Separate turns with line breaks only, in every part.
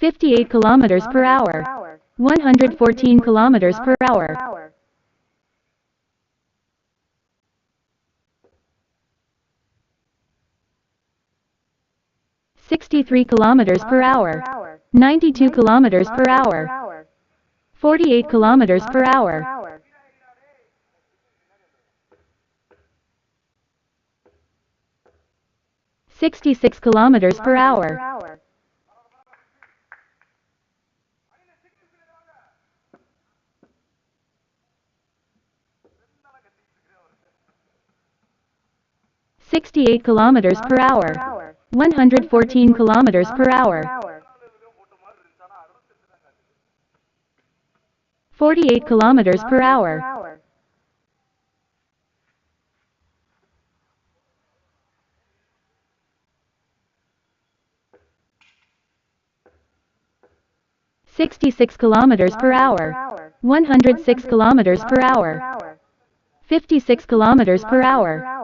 58 kilometers per hour. 114 kilometers per hour. 63 kilometers per hour. 92 kilometers per hour. 48 kilometers per hour. 66 kilometers per hour. 68 kilometers per hour. 114 kilometers per hour. 48 kilometers per hour. 66 kilometers per hour. 106 kilometers per hour. 56 kilometers per hour.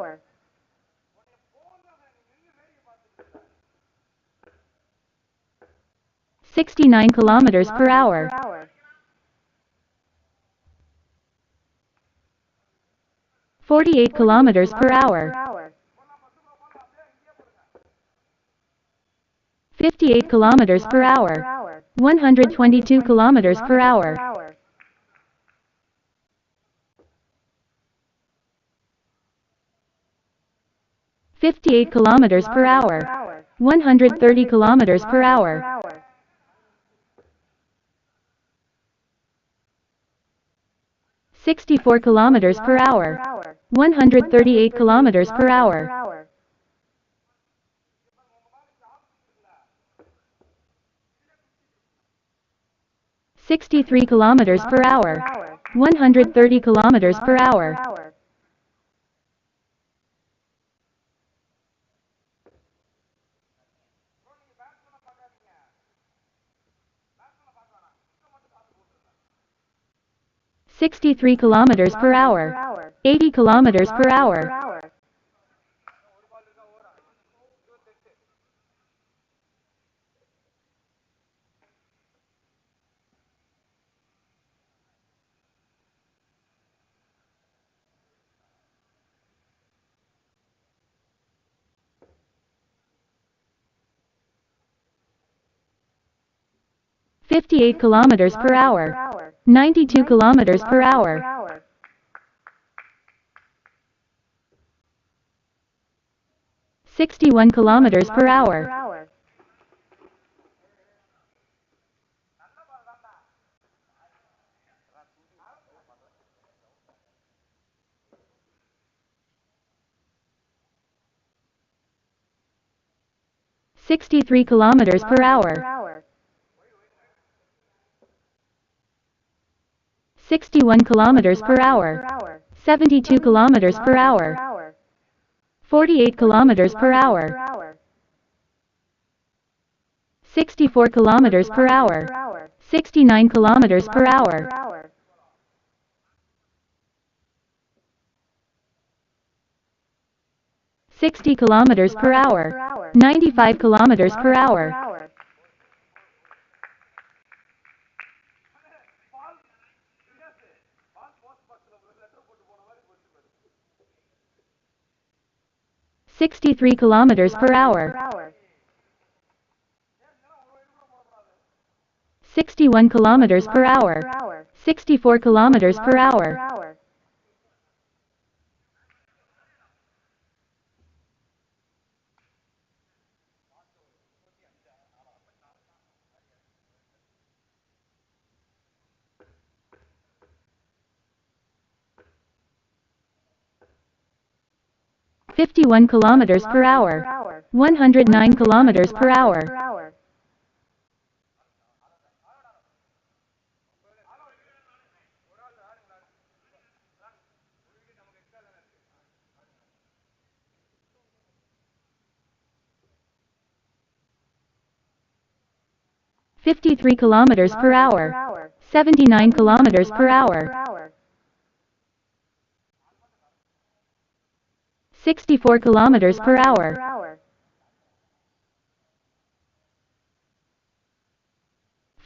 69 kilometers per hour. 48 kilometers per hour. 58 kilometers per hour. 122 kilometers per hour. 58 kilometers per hour. 130 kilometers per hour. 64 kilometers per hour. 138 kilometers per hour. 63 kilometers per hour. 130 kilometers per hour. 63 kilometers per hour. 80 kilometers per hour. 58 kilometers per hour. 92 kilometers per hour. 61 kilometers per hour. 63 kilometers per hour. 61 kilometers per hour. 72 kilometers per hour. 48 kilometers per hour. 64 kilometers per hour. 69 kilometers per hour. 60 kilometers per hour. 95 kilometers per hour. 63 kilometers per hour. 61 kilometers per hour. 64 kilometers per hour. 51 kilometers per hour. 109 kilometers per hour. 53 kilometers per hour. 79 kilometers per hour. 64 kilometers per hour.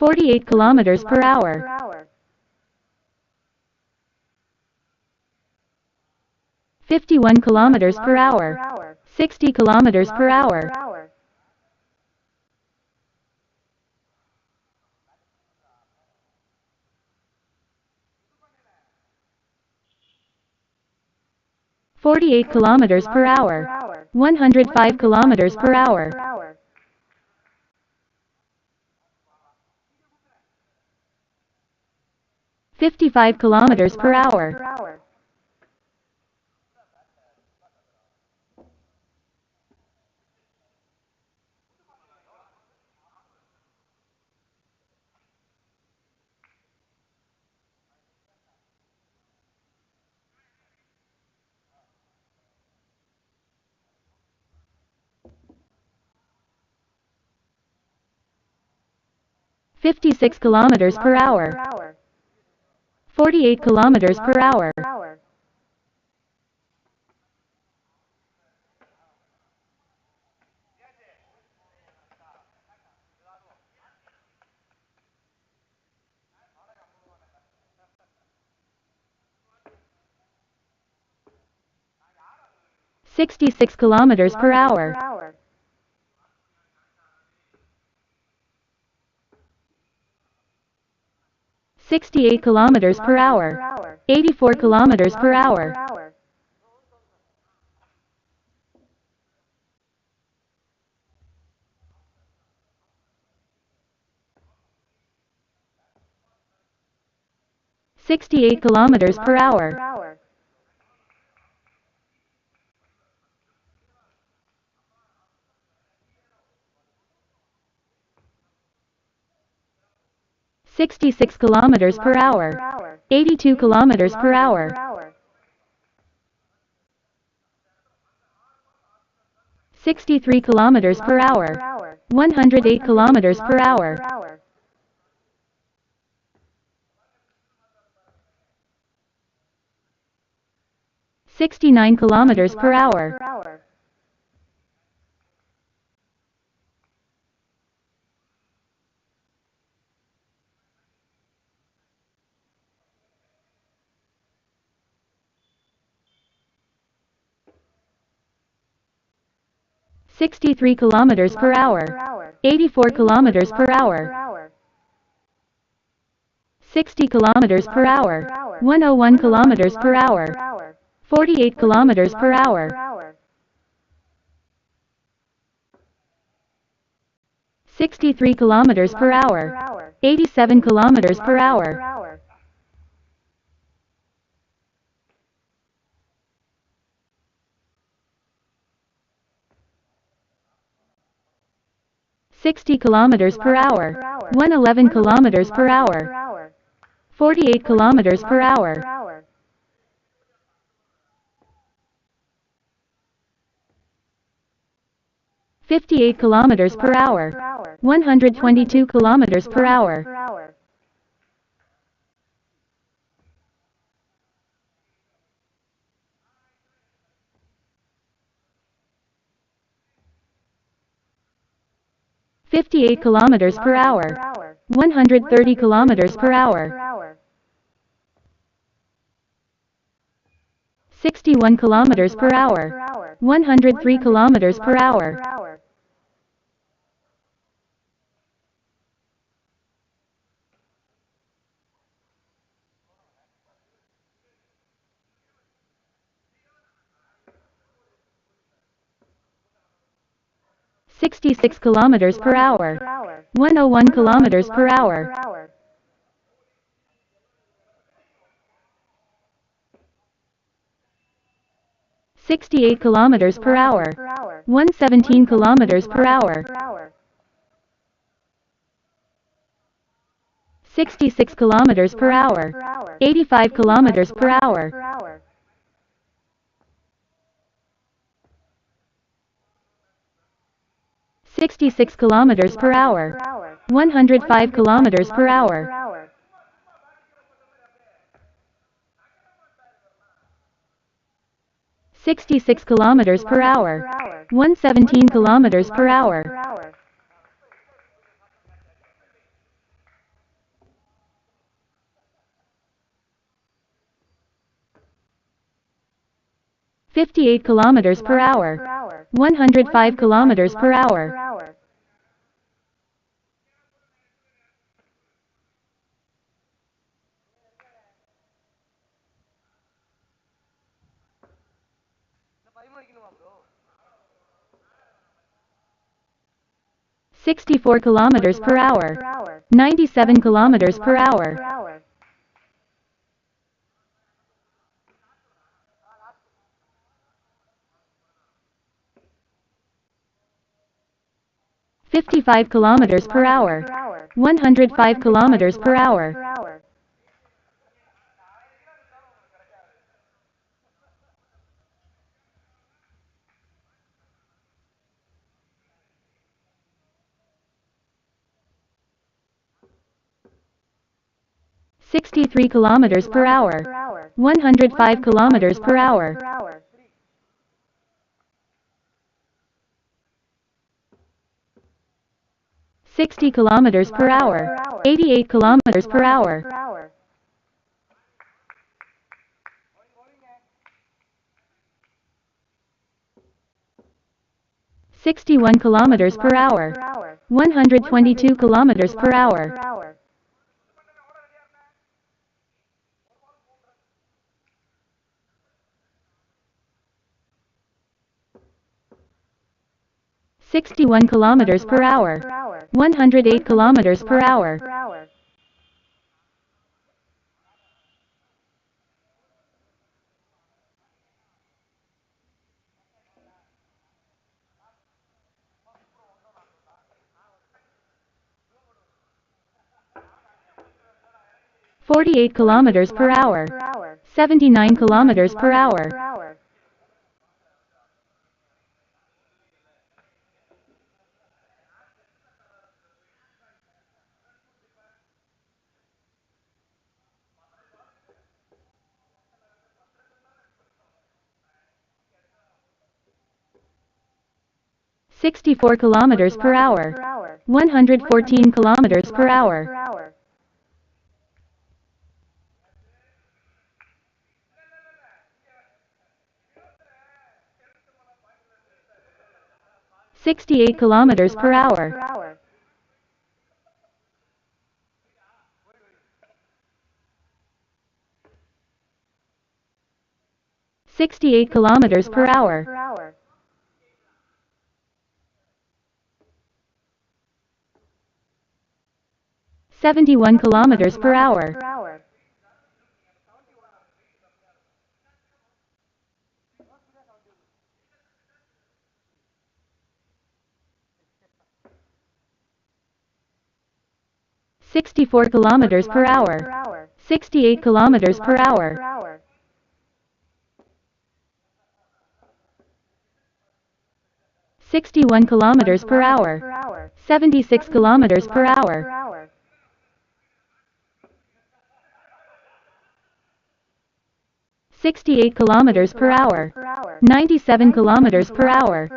48 kilometers per hour. 51 kilometers per hour. 60 kilometers per hour. 48 kilometers per hour. 105 kilometers per hour. 55 kilometers per hour. 56 kilometers per hour. 48 kilometers per hour. 66 kilometers per hour. 68 kilometers per hour. 84 kilometers per hour. 68 kilometers per hour. 66 kilometers per hour. 82 kilometers per hour. 63 kilometers per hour. 108 kilometers per hour. 69 kilometers per hour. 63 kilometers per hour. 84 kilometers per hour. 60 kilometers per hour. 101 kilometers per hour. 48 kilometers per hour. 63 kilometers per hour. 87 kilometers per hour. 60 kilometers per hour. 111 kilometers per hour. 48 kilometers per hour. 58 kilometers per hour. 122 kilometers per hour. 58 kilometers per hour. 130 kilometers per hour. 61 kilometers per hour. 103 kilometers per hour. 66 kilometers per hour. 101 kilometers per hour. 68 kilometers per hour. 117 kilometers per hour. 66 kilometers per hour. 85 kilometers per hour. 66 kilometers per hour. 105 kilometers per hour. 66 kilometers per hour. 117 kilometers per hour. 58 kilometers per hour. 105 kilometers per hour. 64 kilometers per hour. 97 kilometers per hour. 55 kilometers per hour. 105 kilometers per hour. 63 kilometers per hour. 105 kilometers per hour. 60 kilometers per hour. 88 kilometers per hour. 61 kilometers per hour. 122 kilometers per hour. 61 kilometers per hour. 108 kilometers per hour. 48 kilometers per hour. 79 kilometers per hour. 64 kilometers per hour. 114 kilometers per hour. 68 kilometers per hour. 68 kilometers per hour. 71 kilometers per hour. 64 kilometers per hour. 68 kilometers per hour. 61 kilometers per hour. 76 kilometers per hour. 68 kilometers per hour. 97 kilometers per hour.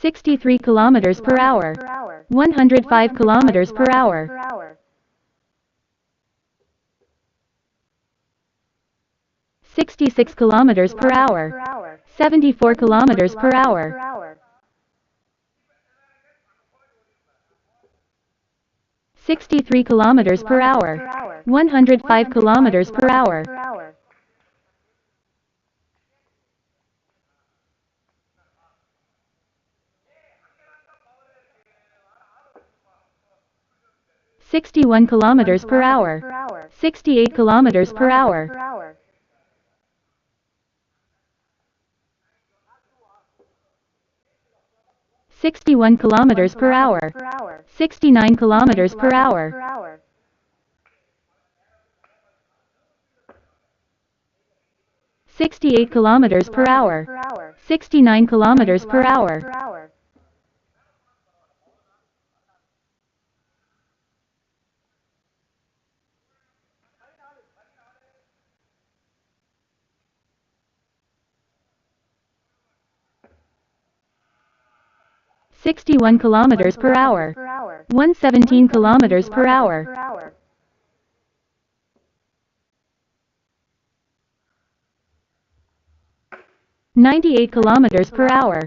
63 kilometers per hour. 105 kilometers per hour. 66 kilometers per hour. 74 kilometers per hour. 63 kilometers per hour. 105 kilometers per hour. 61 kilometers per hour. 68 kilometers per hour. 61 kilometers per hour. 69 kilometers per hour. 68 kilometers per hour. 69 kilometers per hour. 61 kilometers per hour. 117 kilometers per hour. 98 kilometers per hour.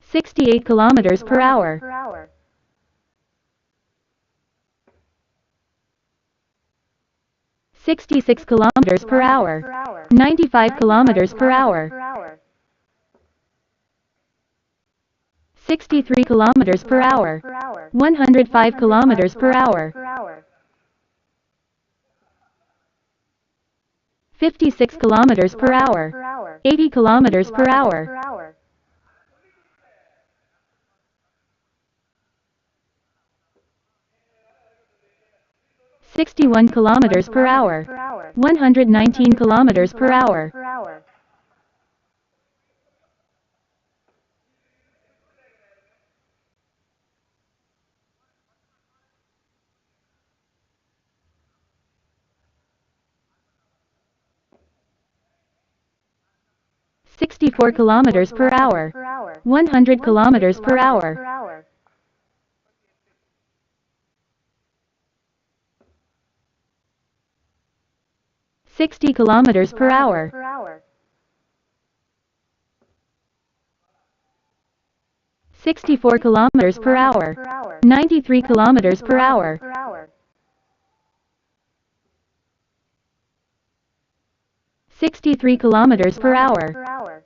68 kilometers per hour. 66 kilometers per hour. 95 kilometers per hour. 63 kilometers per hour. 105 kilometers per hour. 56 kilometers per hour. 80 kilometers per hour. 61 kilometers per hour. 119 kilometers per hour. 64 kilometers per hour. 100 kilometers per hour. 60 kilometers per hour. 64 kilometers per hour. 93 kilometers per hour. 63 kilometers per hour.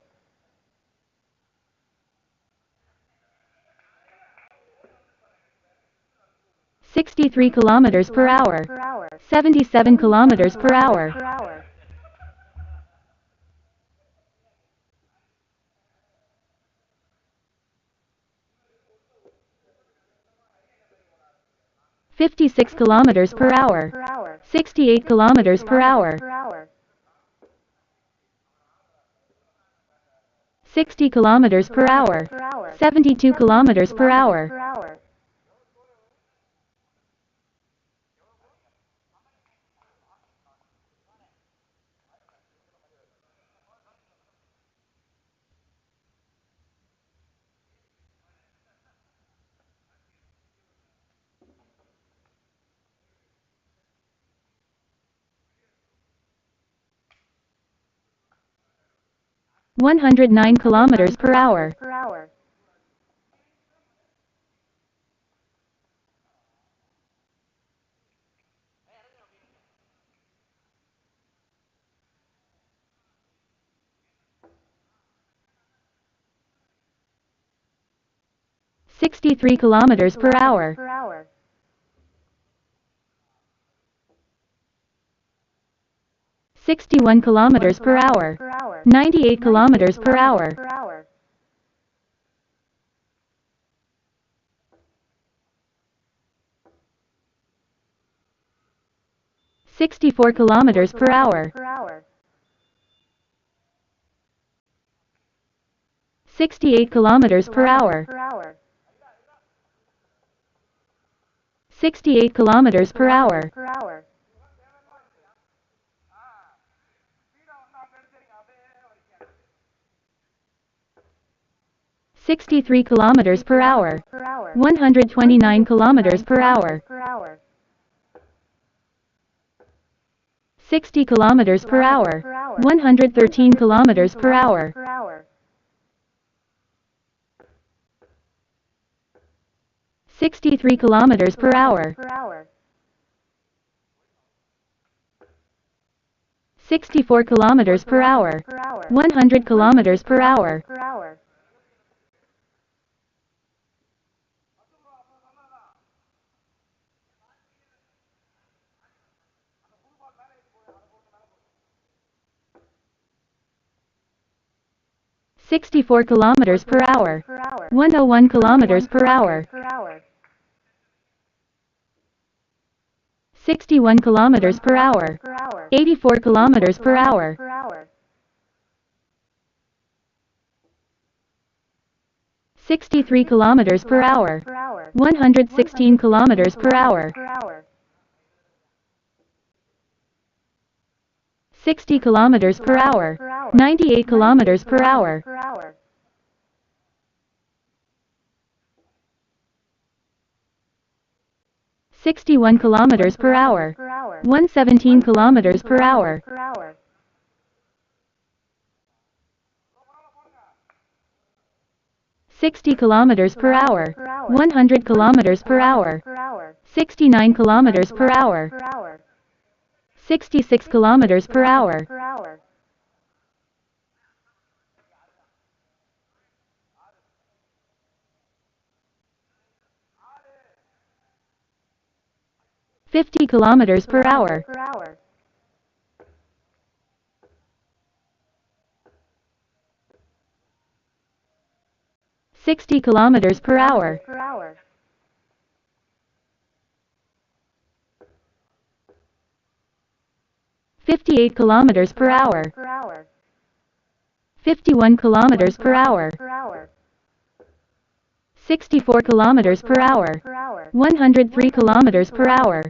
63 kilometers per hour. 77 kilometers per hour. 56 kilometers per hour. 68 kilometers per hour. 60 kilometers per hour. 72 kilometers per hour. 109 kilometers per hour. 63 kilometers per hour. 61 kilometers per hour. 98 kilometers per hour. 64 kilometers per hour. 68 kilometers per hour. 68 kilometers per hour. 63 kilometers per hour. 129 kilometers per hour. 60 kilometers per hour. 113 kilometers per hour. 63 kilometers per hour. 64 kilometers per hour. 100 kilometers per hour. 64 kilometers per hour. 101 kilometers per hour. 61 kilometers per hour. 84 kilometers per hour. 63 kilometers per hour. 116 kilometers per hour. 60 kilometers per hour. 98 kilometers per hour. 61 kilometers per hour. 117 kilometers per hour. 60 kilometers per hour. 100 kilometers per hour. 69 kilometers per hour. 66 kilometers per hour. 50 kilometers per hour. 60 kilometers per hour. 58 kilometers per hour. 51 kilometers per hour. 64 kilometers per hour. 103 kilometers per hour.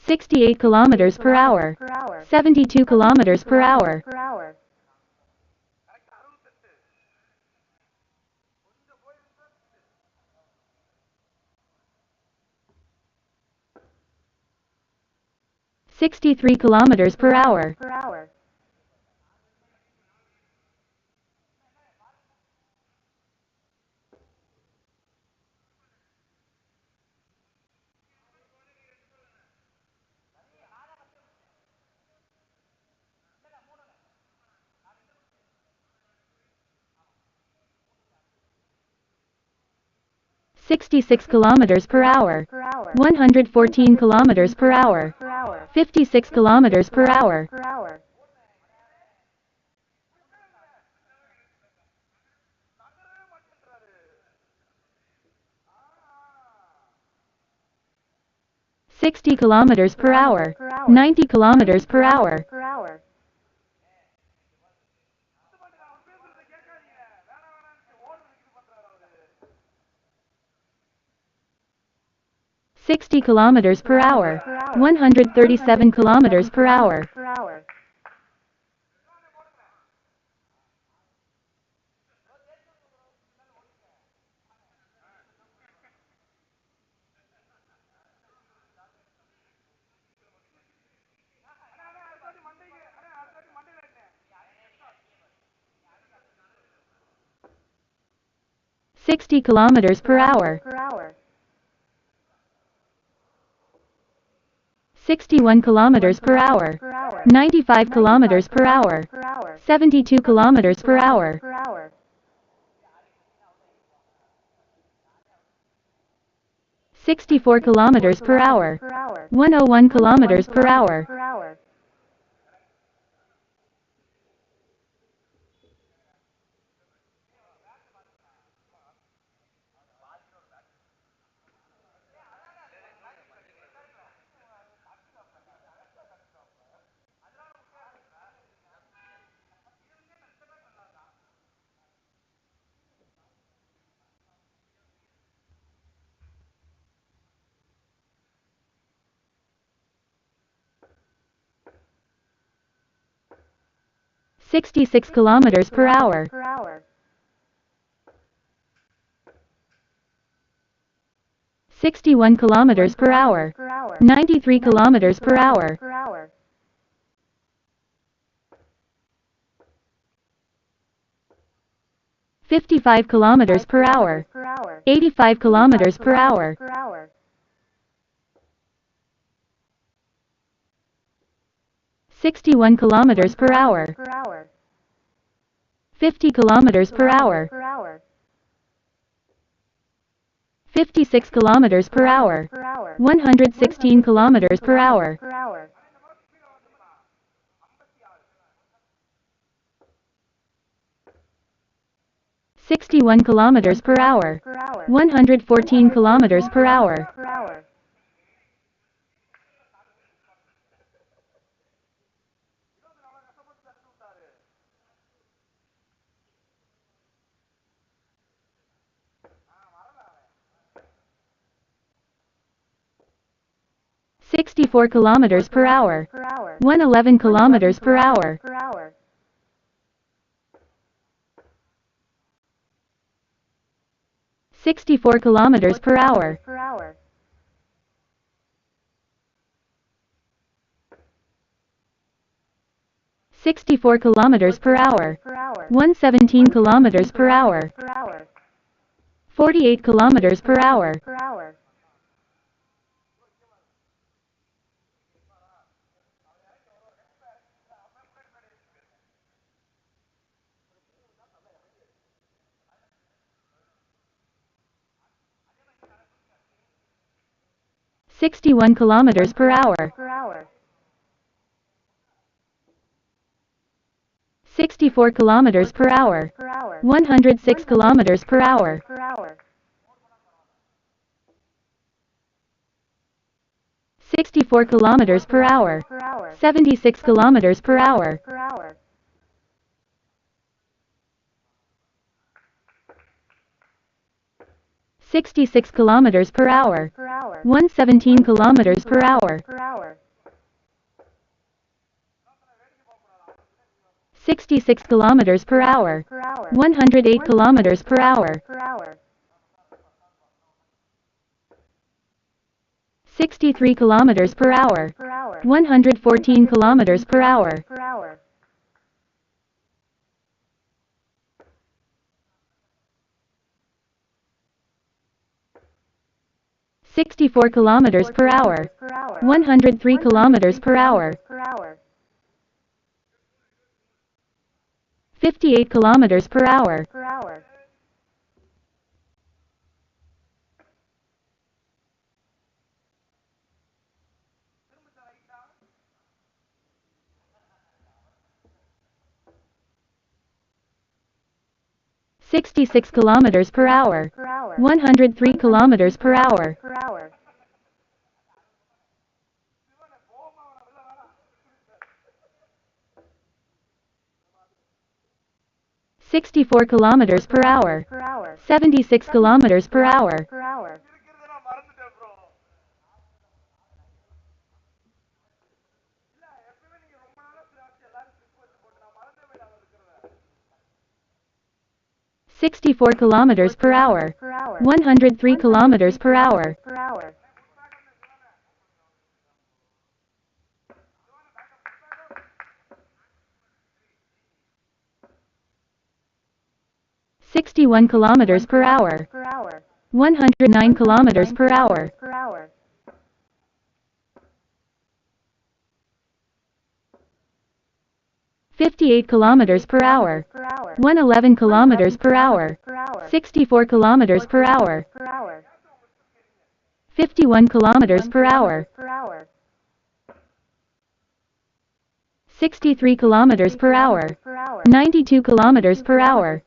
68 kilometers per hour. 72 kilometers per hour. 63 kilometers per hour. 66 kilometers per hour. 114 kilometers per hour. 56 kilometers per hour. 60 kilometers per hour. 90 kilometers per hour. 60 kilometers per hour. 137 kilometers per hour. 60 kilometers per hour. 61 kilometers per hour. 95 kilometers per hour. 72 kilometers per hour. 64 kilometers per hour. 101 kilometers per hour. 66 kilometers per hour. 61 kilometers per hour. 93 kilometers per hour. 55 kilometers per hour. 85 kilometers per hour. 61 kilometers per hour. 50 kilometers per hour. 56 kilometers per hour. 116 kilometers per hour. 61 kilometers per hour. 114 kilometers per hour. 64 kilometers per hour. 111 kilometers per hour. 64 kilometers per hour. 64 kilometers per hour. 117 kilometers per hour. 48 kilometers per hour. 61 kilometers per hour. 64 kilometers per hour. 106 kilometers per hour. 64 kilometers per hour. 76 kilometers per hour. 66 kilometers per hour. 117 kilometers per hour. 66 kilometers per hour. 108 kilometers per hour. 63 kilometers per hour. 114 kilometers per hour. 64 kilometers per hour. 103 kilometers per hour. 58 kilometers per hour. 66 kilometers per hour. 103 kilometers per hour. 64 kilometers per hour. 76 kilometers per hour. 64 kilometers per hour. 103 kilometers per hour. 61 kilometers per hour. 109 kilometers per hour. 58 kilometers per hour. 111 kilometers per hour. 64 kilometers per hour. 51 kilometers per hour. 63 kilometers per hour. 92 kilometers per hour.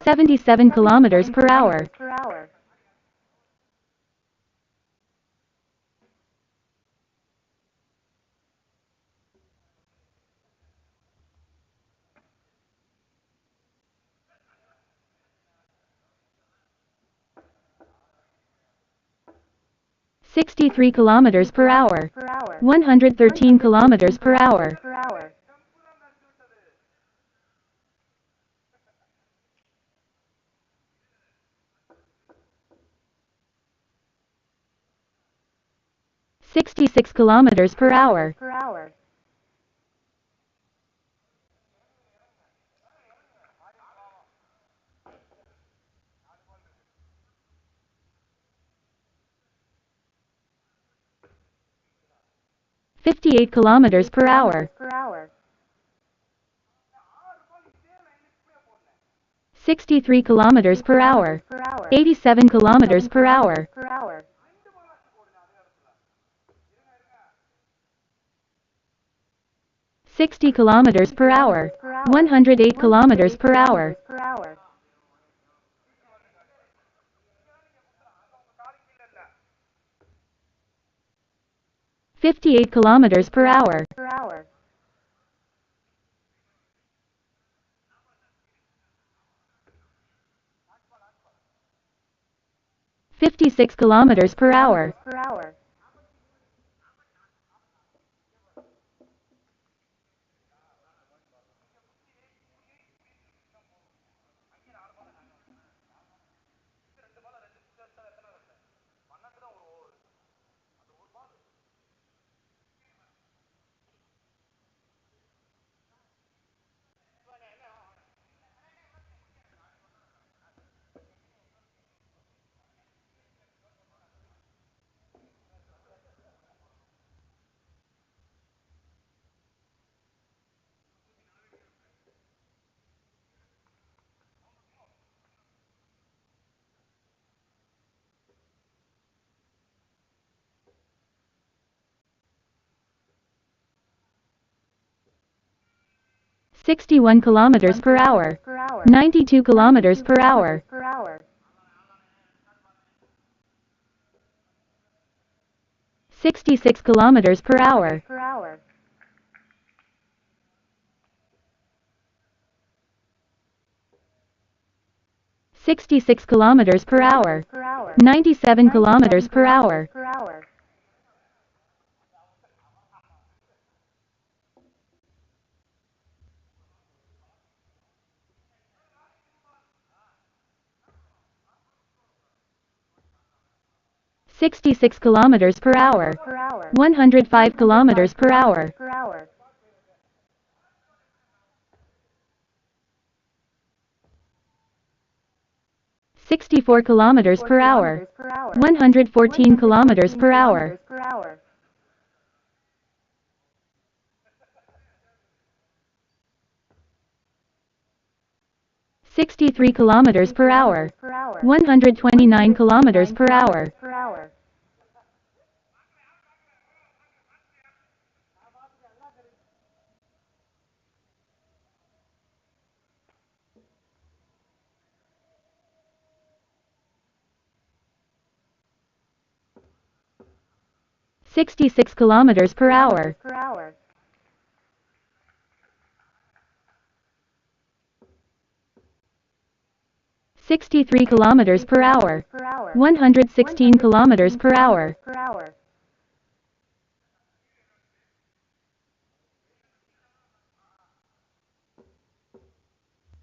77 kilometers per hour. 63 kilometers per hour. 113 kilometers per hour. 66 kilometers per hour. 58 kilometers per hour. 63 kilometers per hour. 87 kilometers per hour. 60 kilometers per hour. 108 kilometers per hour. 58 kilometers per hour. 56 kilometers per hour. 61 kilometers per hour. 92 kilometers per hour. 66 kilometers per hour. 66 kilometers per hour. 97 kilometers per hour. 66 kilometers per hour. 105 kilometers per hour. 64 kilometers per hour. 114 kilometers per hour. 63 kilometers per hour. 129 kilometers per hour. 66 kilometers per hour. 63 kilometers per hour. 116 kilometers per hour.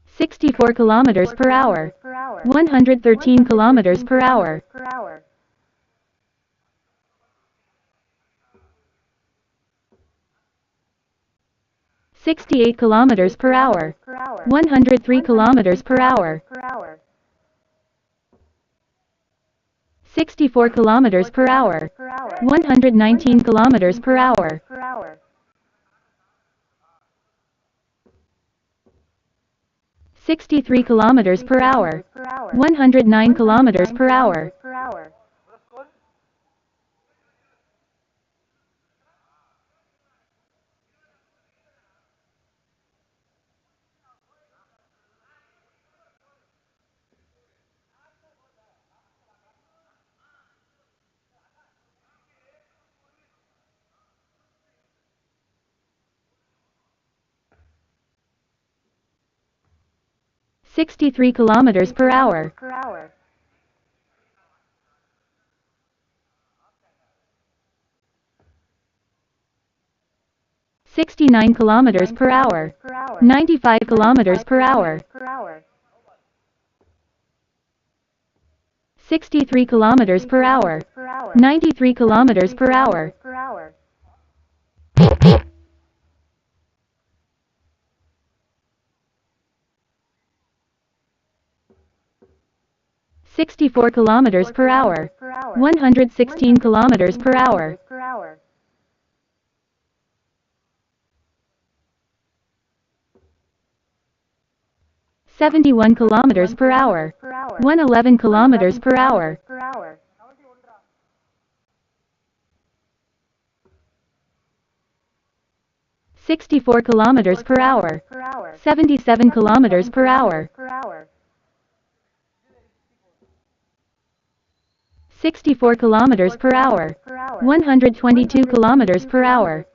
64 kilometers per hour. 113 kilometers per hour. 68 kilometers per hour. 103 kilometers per hour. 64 kilometers per hour. 119 kilometers per hour. 63 kilometers per hour. 109 kilometers per hour. 63 kilometers per hour. 69 kilometers per hour. 95 kilometers per hour. 63 kilometers per hour. 93 kilometers per hour. 64 kilometers per hour. 116 kilometers per hour. 71 kilometers per hour. 111 kilometers per hour. 64 kilometers per hour. 77 kilometers per hour. 64 kilometers per hour. 122 kilometers per hour.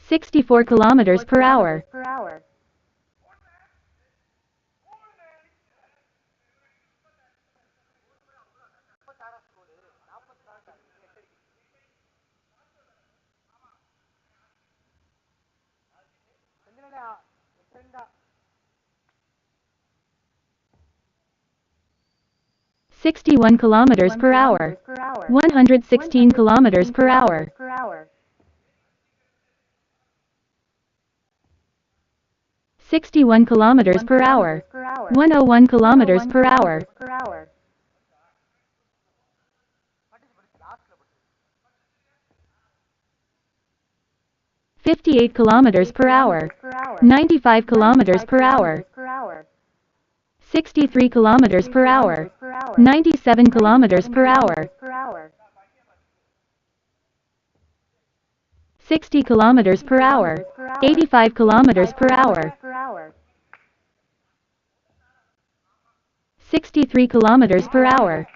64 kilometers per hour. 61 kilometers per hour. 116 kilometers per hour. 61 kilometers per hour. 101 kilometers per hour. 58 kilometers per hour. 95 kilometers per hour. 63 kilometers per hour. 97 kilometers per hour. 60 kilometers per hour. 85 kilometers per hour. 63 kilometers per hour.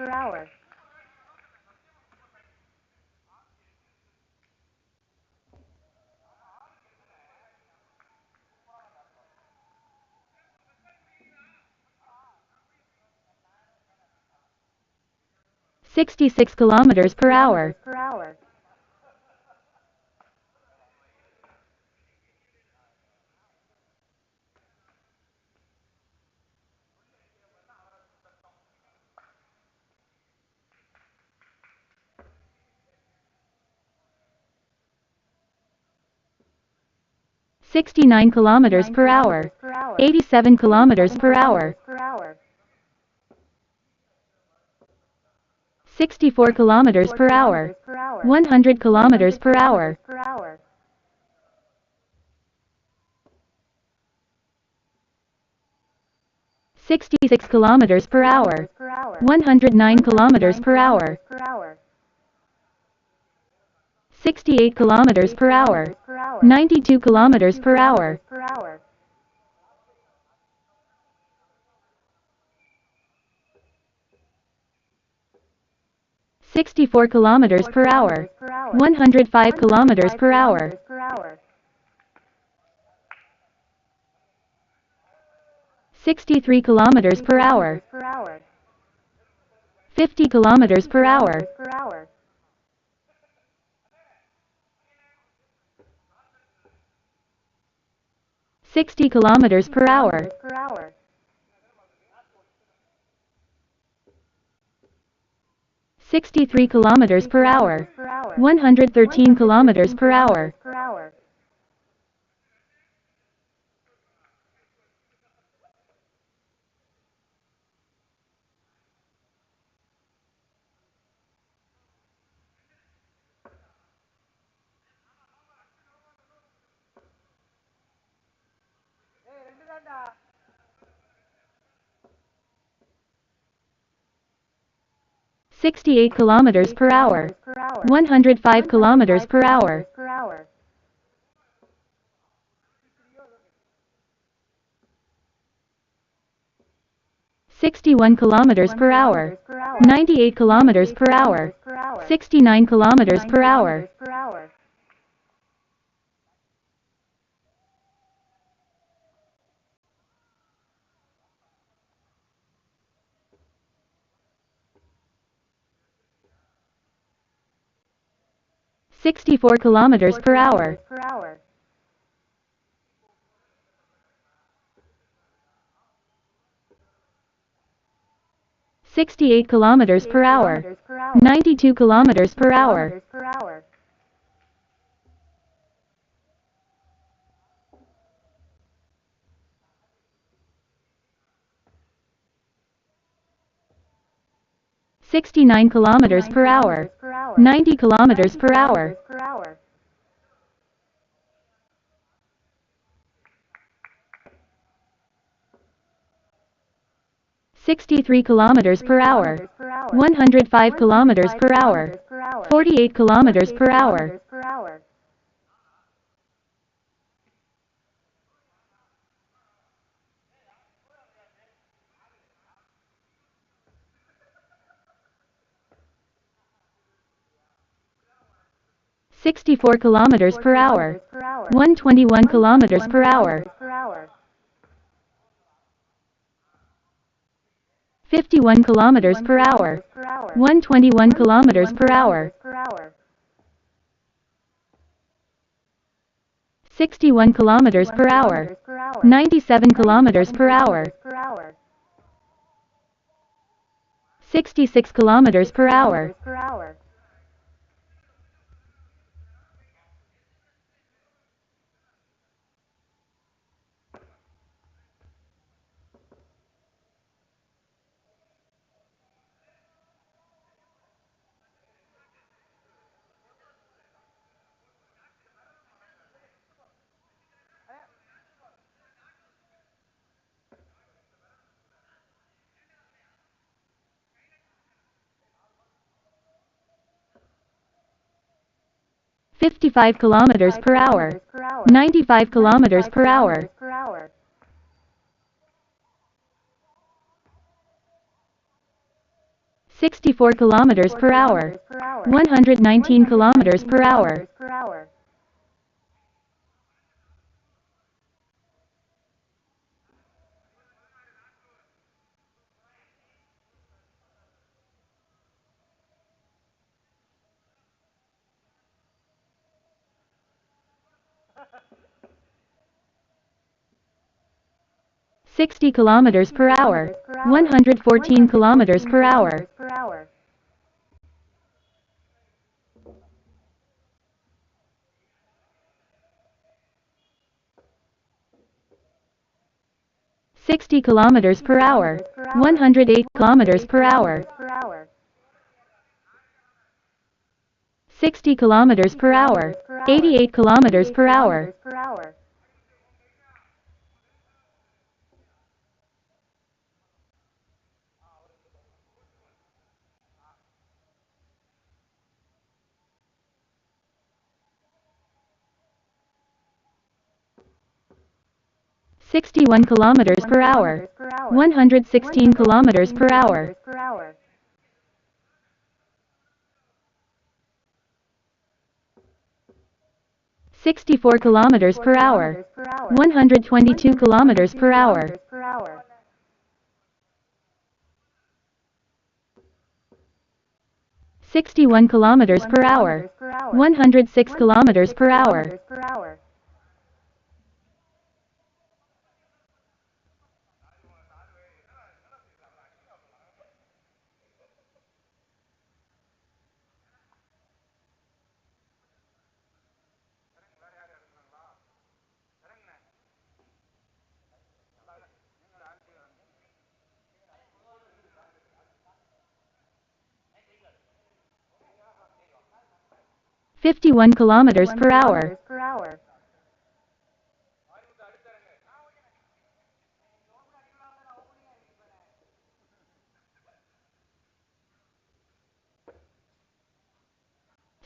66 kilometers per hour. 69 kilometers per hour. 87 kilometers per hour. 64 kilometers per hour. 100 kilometers per hour. 66 kilometers per hour. 109 kilometers per hour. 68 kilometers per hour. 92 kilometers per hour. 64 kilometers per hour. 105 kilometers per hour. 63 kilometers per hour. 50 kilometers per hour. 60 kilometers per hour. 63 kilometers per hour. 113 kilometers per hour. 68 kilometers per hour. 105 kilometers per hour. 61 kilometers per hour. 98 kilometers per hour. 69 kilometers per hour. 64 kilometers per hour. 68 kilometers per hour. 92 kilometers per hour. 69 kilometers per hour. 90 kilometers per hour. 63 kilometers per hour. 105 kilometers per hour. 48 kilometers per hour. 64 kilometers per hour. 121 kilometers per hour. 51 kilometers per hour. 121 kilometers per hour. 61 kilometers per hour. 97 kilometers per hour. 66 kilometers per hour. 55 kilometers per hour. 95 kilometers per hour. 64 kilometers per hour. 119 kilometers per hour. 60 kilometers per hour. 114 kilometers per hour. 60 kilometers per hour. 108 kilometers per hour. 60 kilometers per hour. 88 kilometers per hour. 61 kilometers per hour. 116 kilometers per hour. 64 kilometers per hour. 122 kilometers per hour. 61 kilometers per hour. 106 kilometers per hour. 51 kilometers per hour.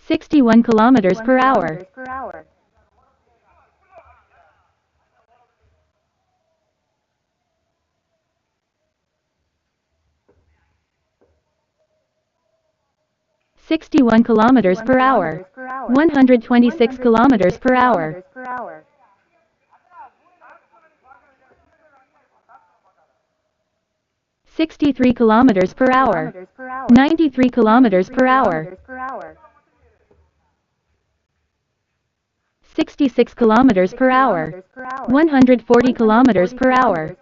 61 kilometers per hour. 61 kilometers per hour. 126 kilometers per hour. 63 kilometers per hour. 93 kilometers per hour. 66 kilometers per hour. 140 kilometers per hour.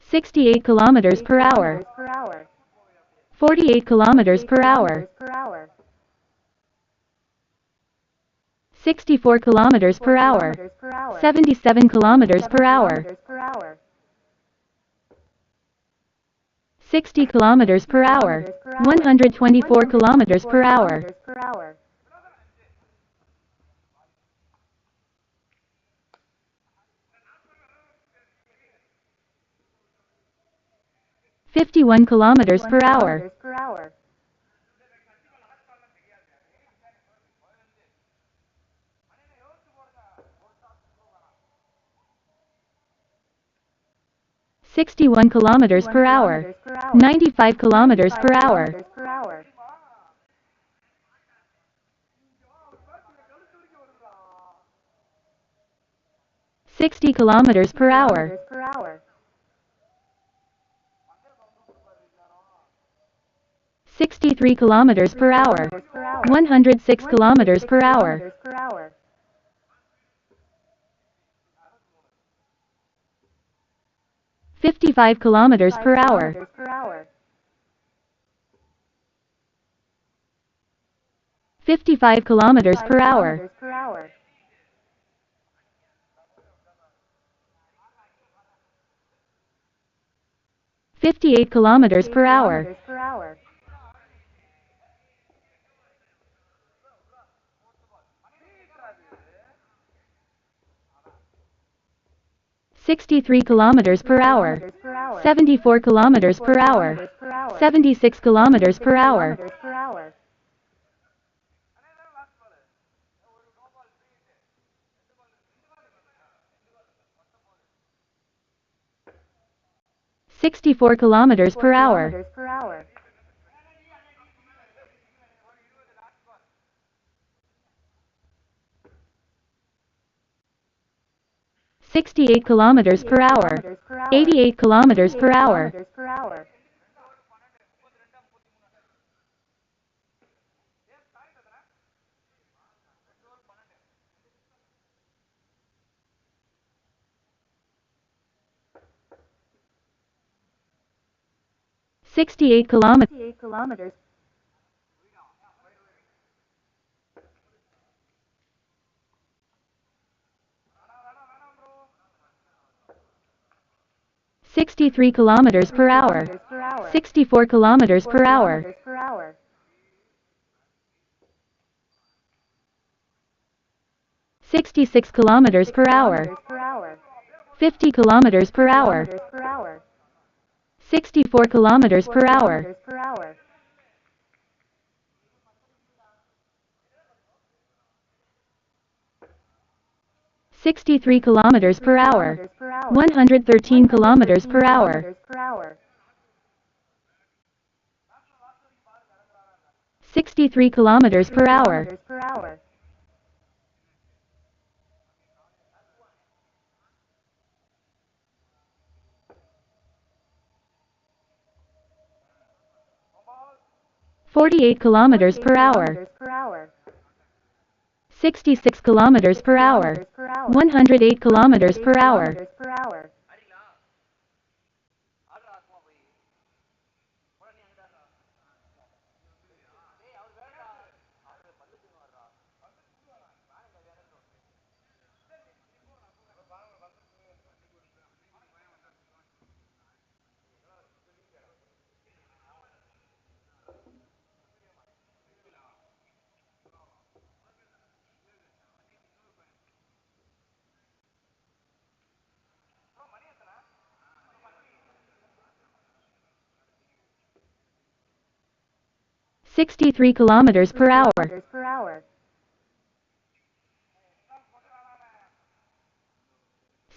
68 kilometers per hour. 48 kilometers per hour. 64 kilometers per hour. 77 kilometers per hour. 60 kilometers per hour. 124 kilometers per hour. 51 kilometers per hour. 61 kilometers per hour. 95 kilometers per hour. 60 kilometers per hour. 63 kilometers per hour. 106 kilometers per hour. 55 kilometers per hour. 55 kilometers per hour. 58 kilometers per hour. 63 kilometers per hour. 74 kilometers per hour. 76 kilometers per hour. 64 kilometers per hour. 68 kilometers per hour. 88 kilometers per hour. 68 kilometers. 63 kilometers per hour. 64 kilometers per hour. 66 kilometers per hour. 50 kilometers per hour. 64 kilometers per hour. 63 kilometers per hour. 113 kilometers per hour. 63 kilometers per hour. 48 kilometers per hour. 66 kilometers per hour. 108 kilometers per hour. 63 kilometers per hour.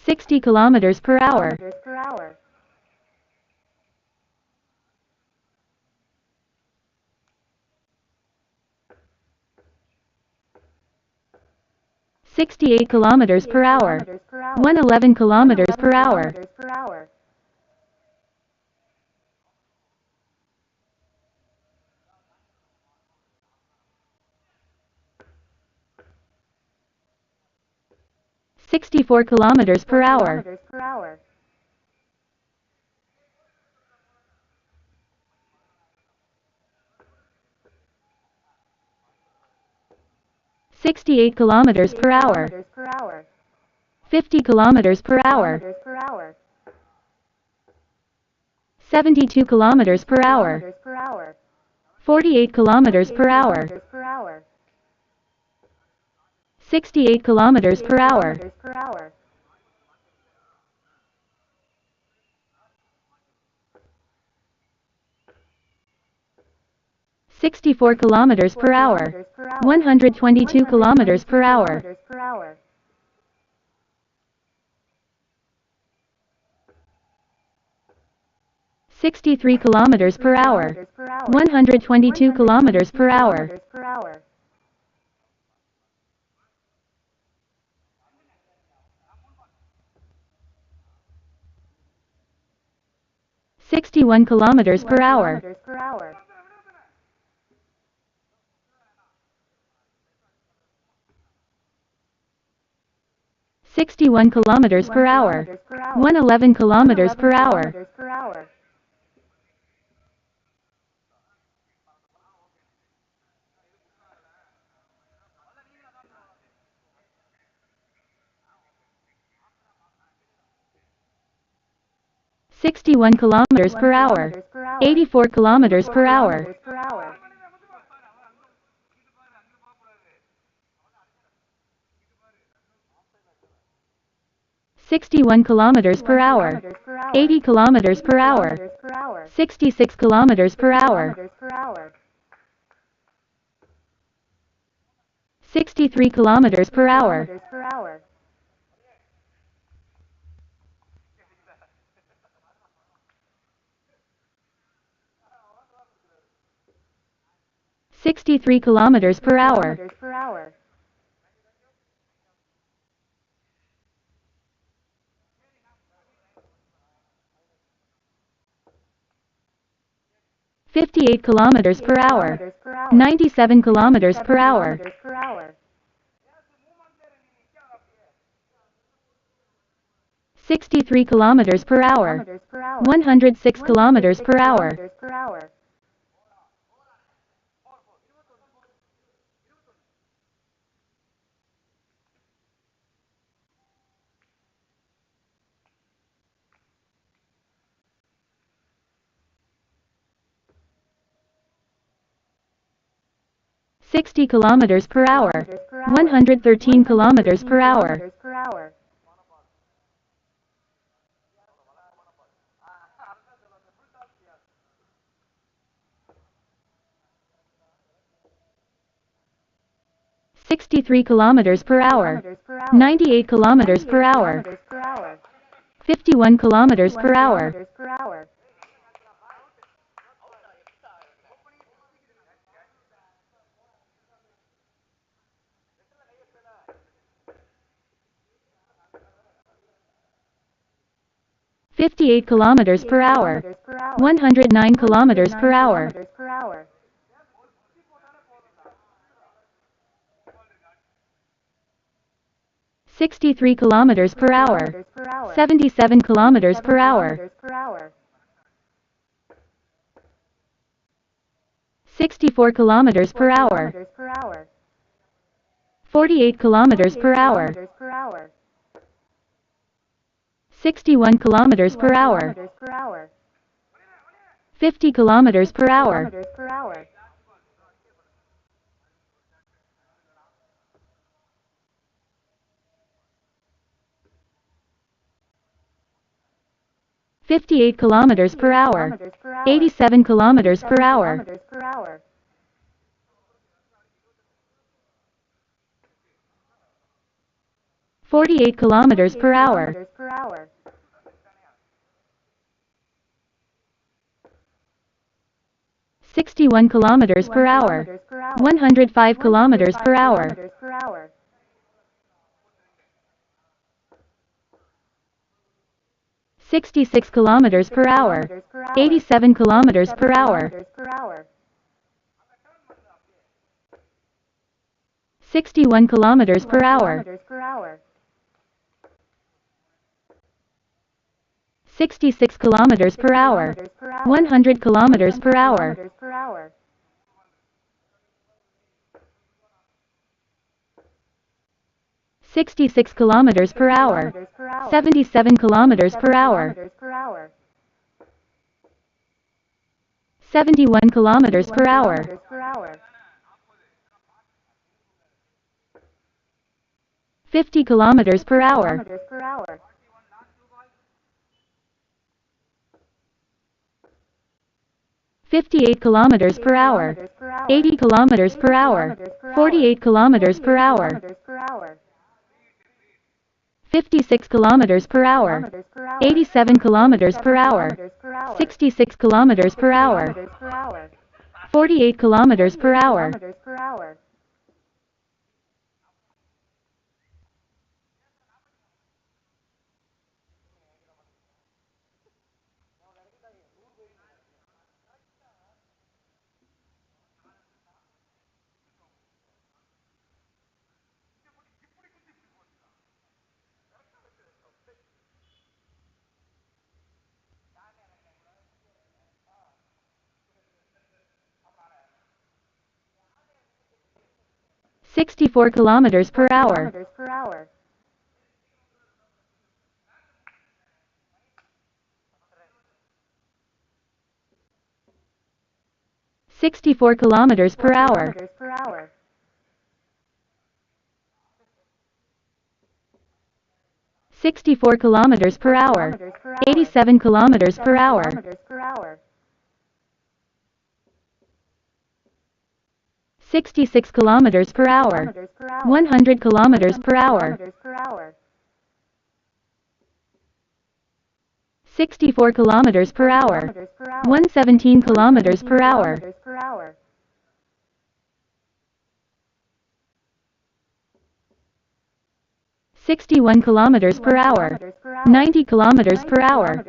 60 kilometers per hour. 68 kilometers per hour. 111 kilometers per hour. 64 kilometers per hour. 68 kilometers per hour. 50 kilometers per hour. 72 kilometers per hour. 48 kilometers per hour. 68 kilometers per hour. 64 kilometers per hour. 122 kilometers per hour. 63 kilometers per hour. 122 kilometers per hour. 61 kilometers per hour. 61 kilometers per hour. 111 kilometers per hour. 61 kilometers per hour. 84 kilometers per hour. 61 kilometers per hour. 80 kilometers per hour. 66 kilometers per hour. 63 kilometers per hour. 63 kilometers per hour. 58 kilometers per hour. 97 kilometers per hour. 63 kilometers per hour. 106 kilometers per hour. 60 kilometers per hour. 113 kilometers per hour. 63 kilometers per hour. 98 kilometers per hour. 51 kilometers per hour. 58 kilometers per hour. 109 kilometers per hour. 63 kilometers per hour. 77 kilometers per hour. 64 kilometers per hour. 48 kilometers per hour. 61 kilometers per hour. 50 kilometers per hour. 58 kilometers per hour. 87 kilometers per hour. 48 kilometers per hour. 61 kilometers per hour. 105 kilometers per hour. 66 kilometers per hour. 87 kilometers per hour. 61 kilometers per hour. 66 kilometers per hour. 100 kilometers per hour. 66 kilometers per hour. 77 kilometers per hour. 71 kilometers per hour. 50 kilometers per hour. 58 kilometers per hour. 80 kilometers per hour. 48 kilometers per hour. 56 kilometers per hour. 87 kilometers per hour. 66 kilometers per hour. 48 kilometers per hour. 64 kilometers per hour. 64 kilometers per hour. 64 kilometers per hour. 87 kilometers per hour. 66 kilometers per hour. 100 kilometers per hour. 64 kilometers per hour. 117 kilometers per hour. 61 kilometers per hour. 90 kilometers per hour.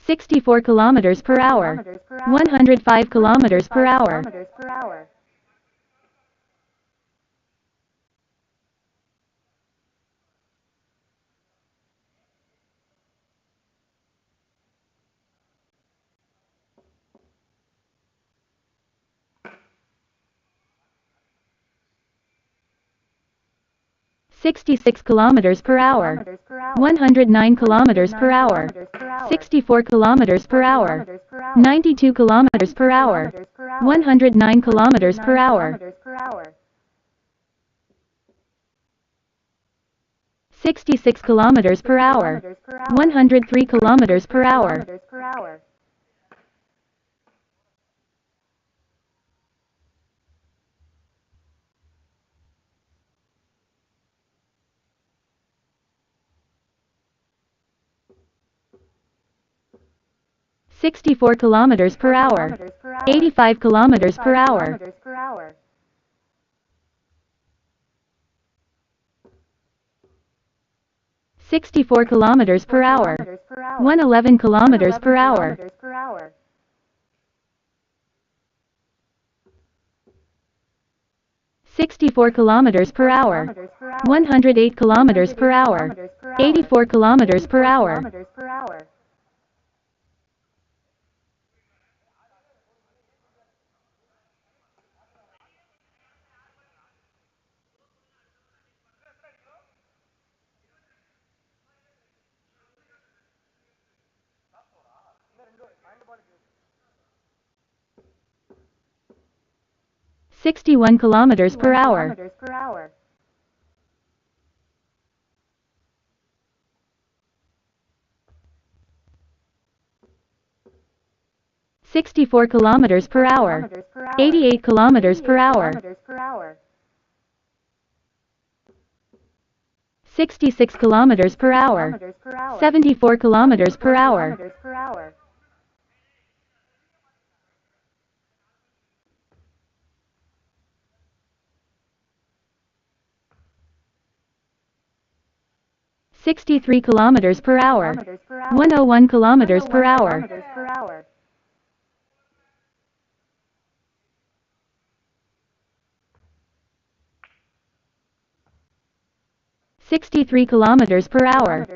64 kilometers per hour. 105 kilometers per hour. 66 kilometers per hour. 109 kilometers per hour. 64 kilometers per hour. 92 kilometers per hour. 109 kilometers per hour. 66 kilometers per hour. 103 kilometers per hour. 64 kilometers per hour. 85 kilometers per hour. 64 kilometers per hour. 111 kilometers per hour. 64 kilometers per hour. 108 kilometers per hour. 84 kilometers per hour. 61 kilometers per hour. 64 kilometers per hour. 88 kilometers per hour. 66 kilometers per hour. 74 kilometers per hour. 63 kilometers per hour. 101 kilometers per hour. 63 kilometers per hour.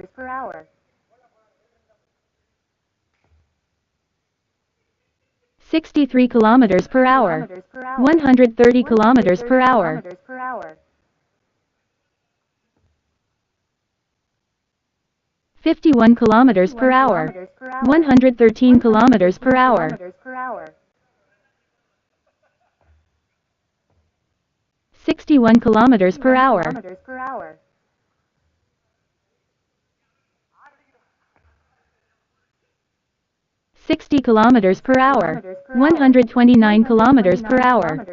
63 kilometers per hour. 130 kilometers per hour. 51 kilometers per hour. 113 kilometers per hour. 61 kilometers per hour. 60 kilometers per hour. 129 kilometers per hour.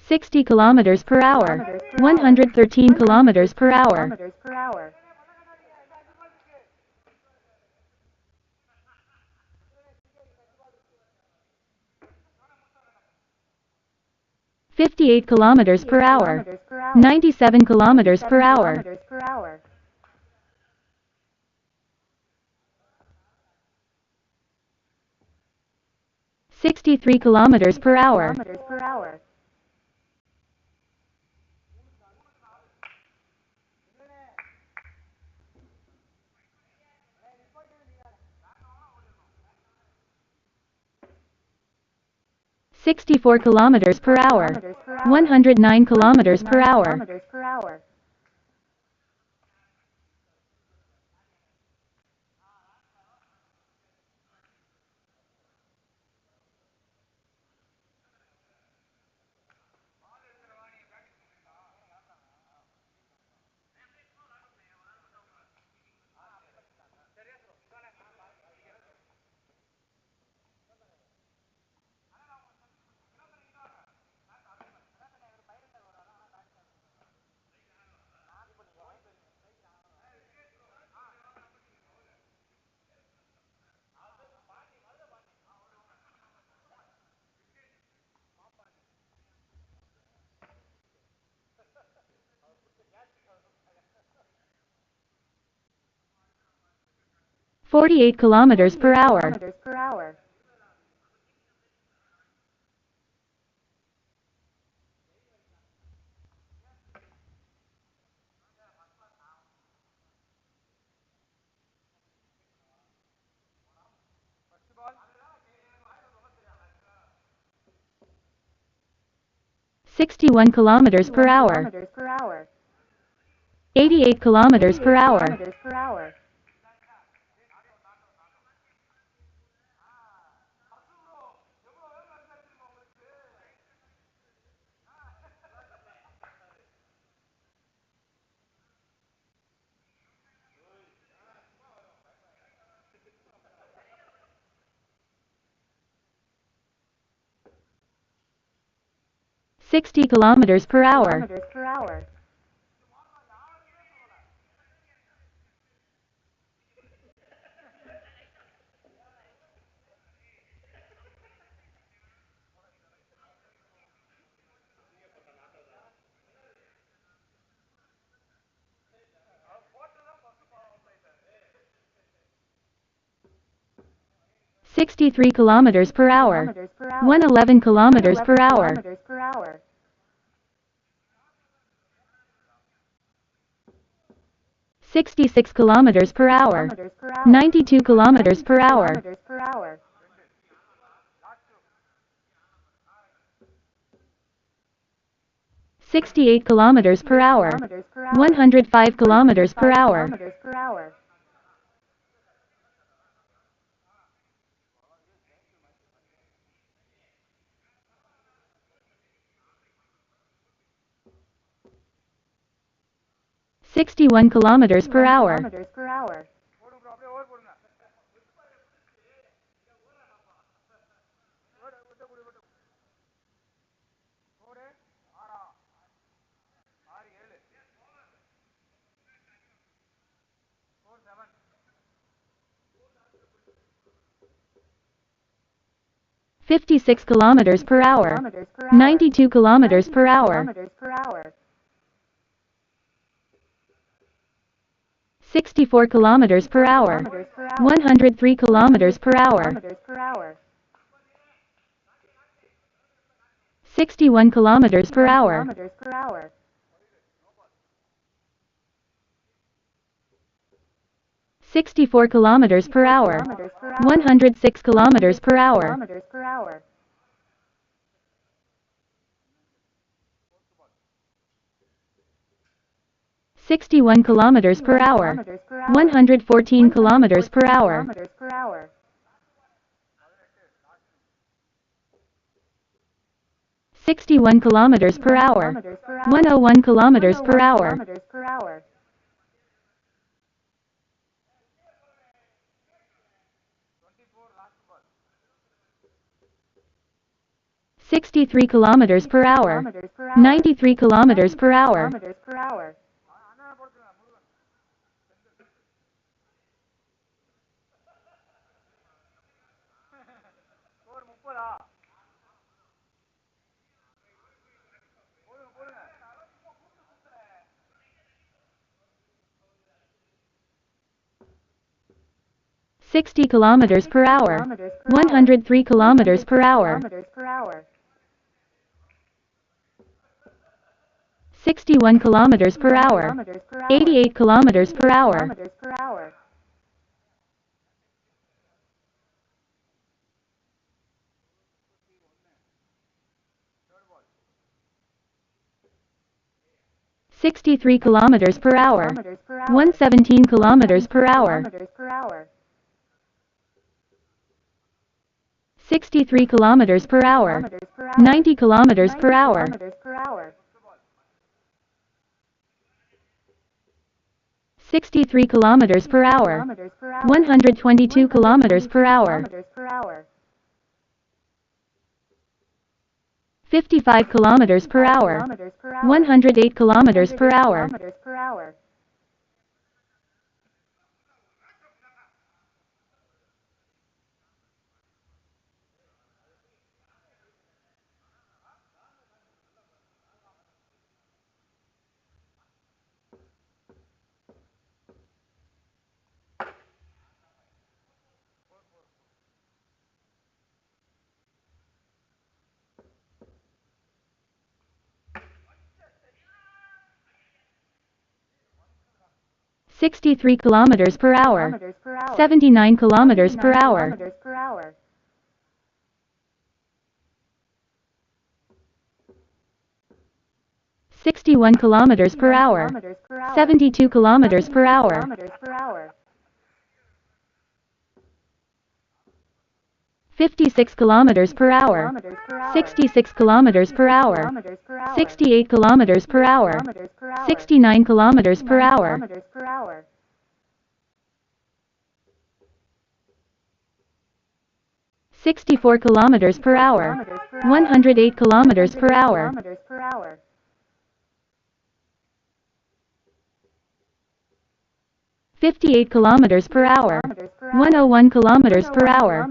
60 kilometers per hour. 113 kilometers per hour. 58 kilometers per hour. 97 kilometers per hour. 63 kilometers per hour. 64 kilometers per hour. 109 kilometers per hour. 48 kilometers per hour. 61 kilometers per hour. 88 kilometers per hour. 60 kilometers per hour. 63 kilometers per hour. 111 kilometers per hour. 66 kilometers per hour. 92 kilometers per hour. 68 kilometers per hour. 105 kilometers per hour. 61 kilometers per hour. 56 kilometers per hour. 92 kilometers per hour. 64 kilometers per hour. 103 kilometers per hour. 61 kilometers per hour. 64 kilometers per hour. 106 kilometers per hour. 61 kilometers per hour. 114 kilometers per hour. 61 kilometers per hour. 101 kilometers per hour. 63 kilometers per hour. 93 kilometers per hour. 60 kilometers per hour. 103 kilometers per hour. 61 kilometers per hour. 88 kilometers per hour. 63 kilometers per hour. 117 kilometers per hour. 63 kilometers per hour. 90 kilometers per hour. 63 kilometers per hour. 122 kilometers per hour. 55 kilometers per hour. 108 kilometers per hour. 63 kilometers per hour. 79 kilometers per hour. 61 kilometers per hour. 72 kilometers per hour. 56 kilometers per hour. 66 kilometers per hour. 68 kilometers per hour. 69 kilometers per hour. 64 kilometers per hour. 108 kilometers per hour. 58 kilometers per hour. 101 kilometers per hour.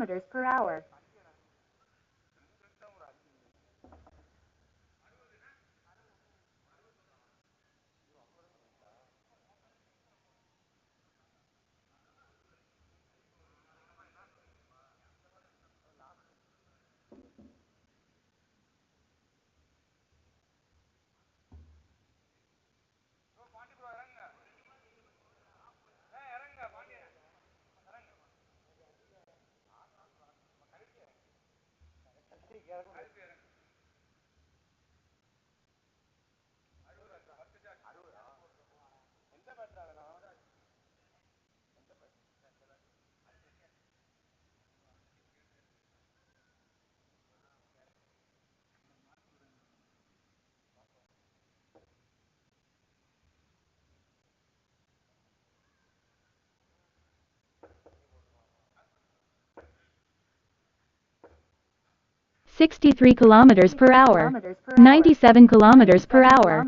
63 kilometers per hour. 97 kilometers per hour.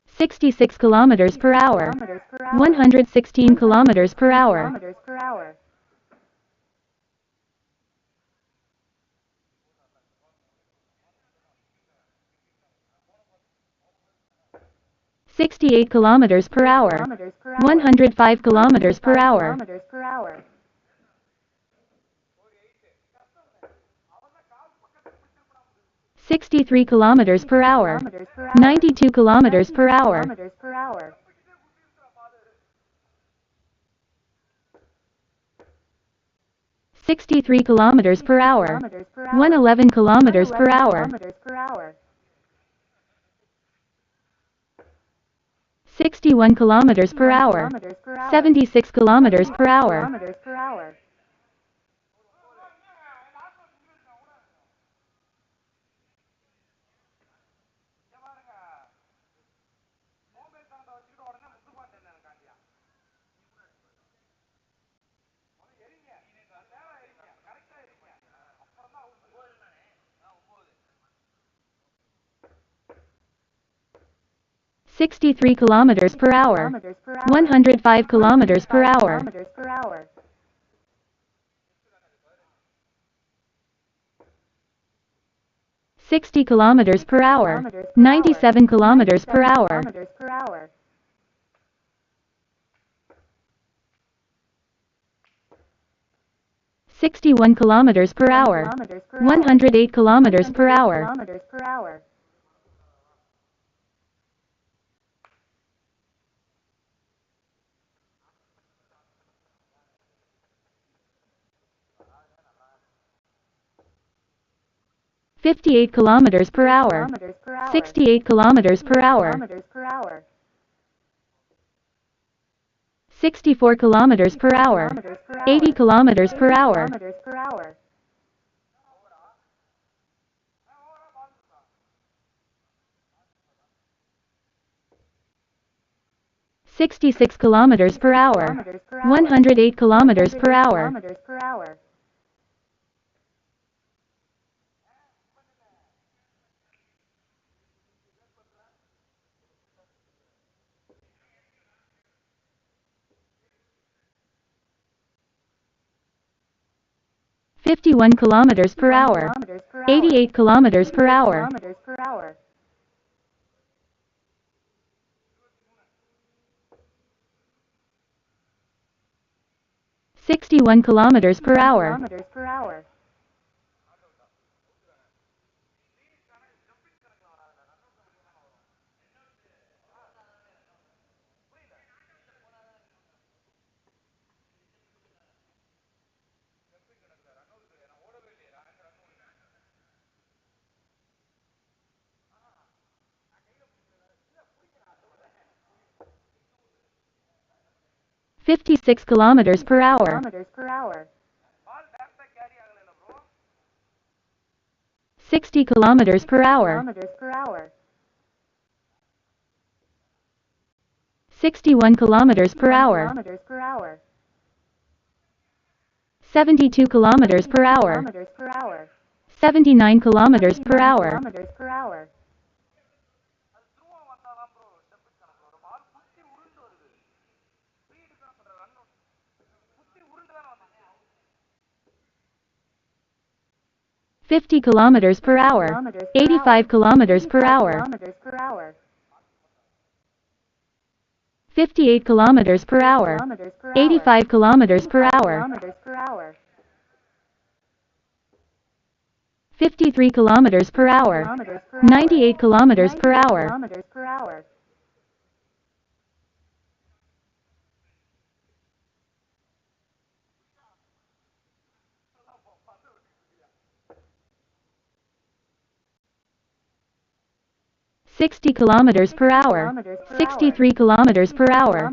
66 kilometers per hour. 116 kilometers per hour. 68 kilometers per hour. 105 kilometers per hour. 63 kilometers per hour. 92 kilometers per hour. 63 kilometers per hour. 111 kilometers per hour. 61 kilometers per hour. 76 kilometers per hour. 63 kilometers per hour. 105 kilometers per hour. 60 kilometers per hour. 97 kilometers per hour. 61 kilometers per hour. 108 kilometers per hour. 58 58 kilometers per hour. 68 kilometers per hour. 64 kilometers per hour. 80 kilometers per hour. 66 kilometers per hour. 108 kilometers per hour. 51 kilometers per hour. 88 kilometers per hour. 61 kilometers per hour. 56 kilometers per hour. 60 kilometers per hour. 61 kilometers per hour. 72 kilometers per hour. 79 kilometers per hour. 50 kilometers per hour. 85 kilometers per hour. 58 kilometers per hour. 85 kilometers per hour. 53 kilometers per hour. 98 kilometers per hour. 60 kilometers per hour. 63 kilometers per hour.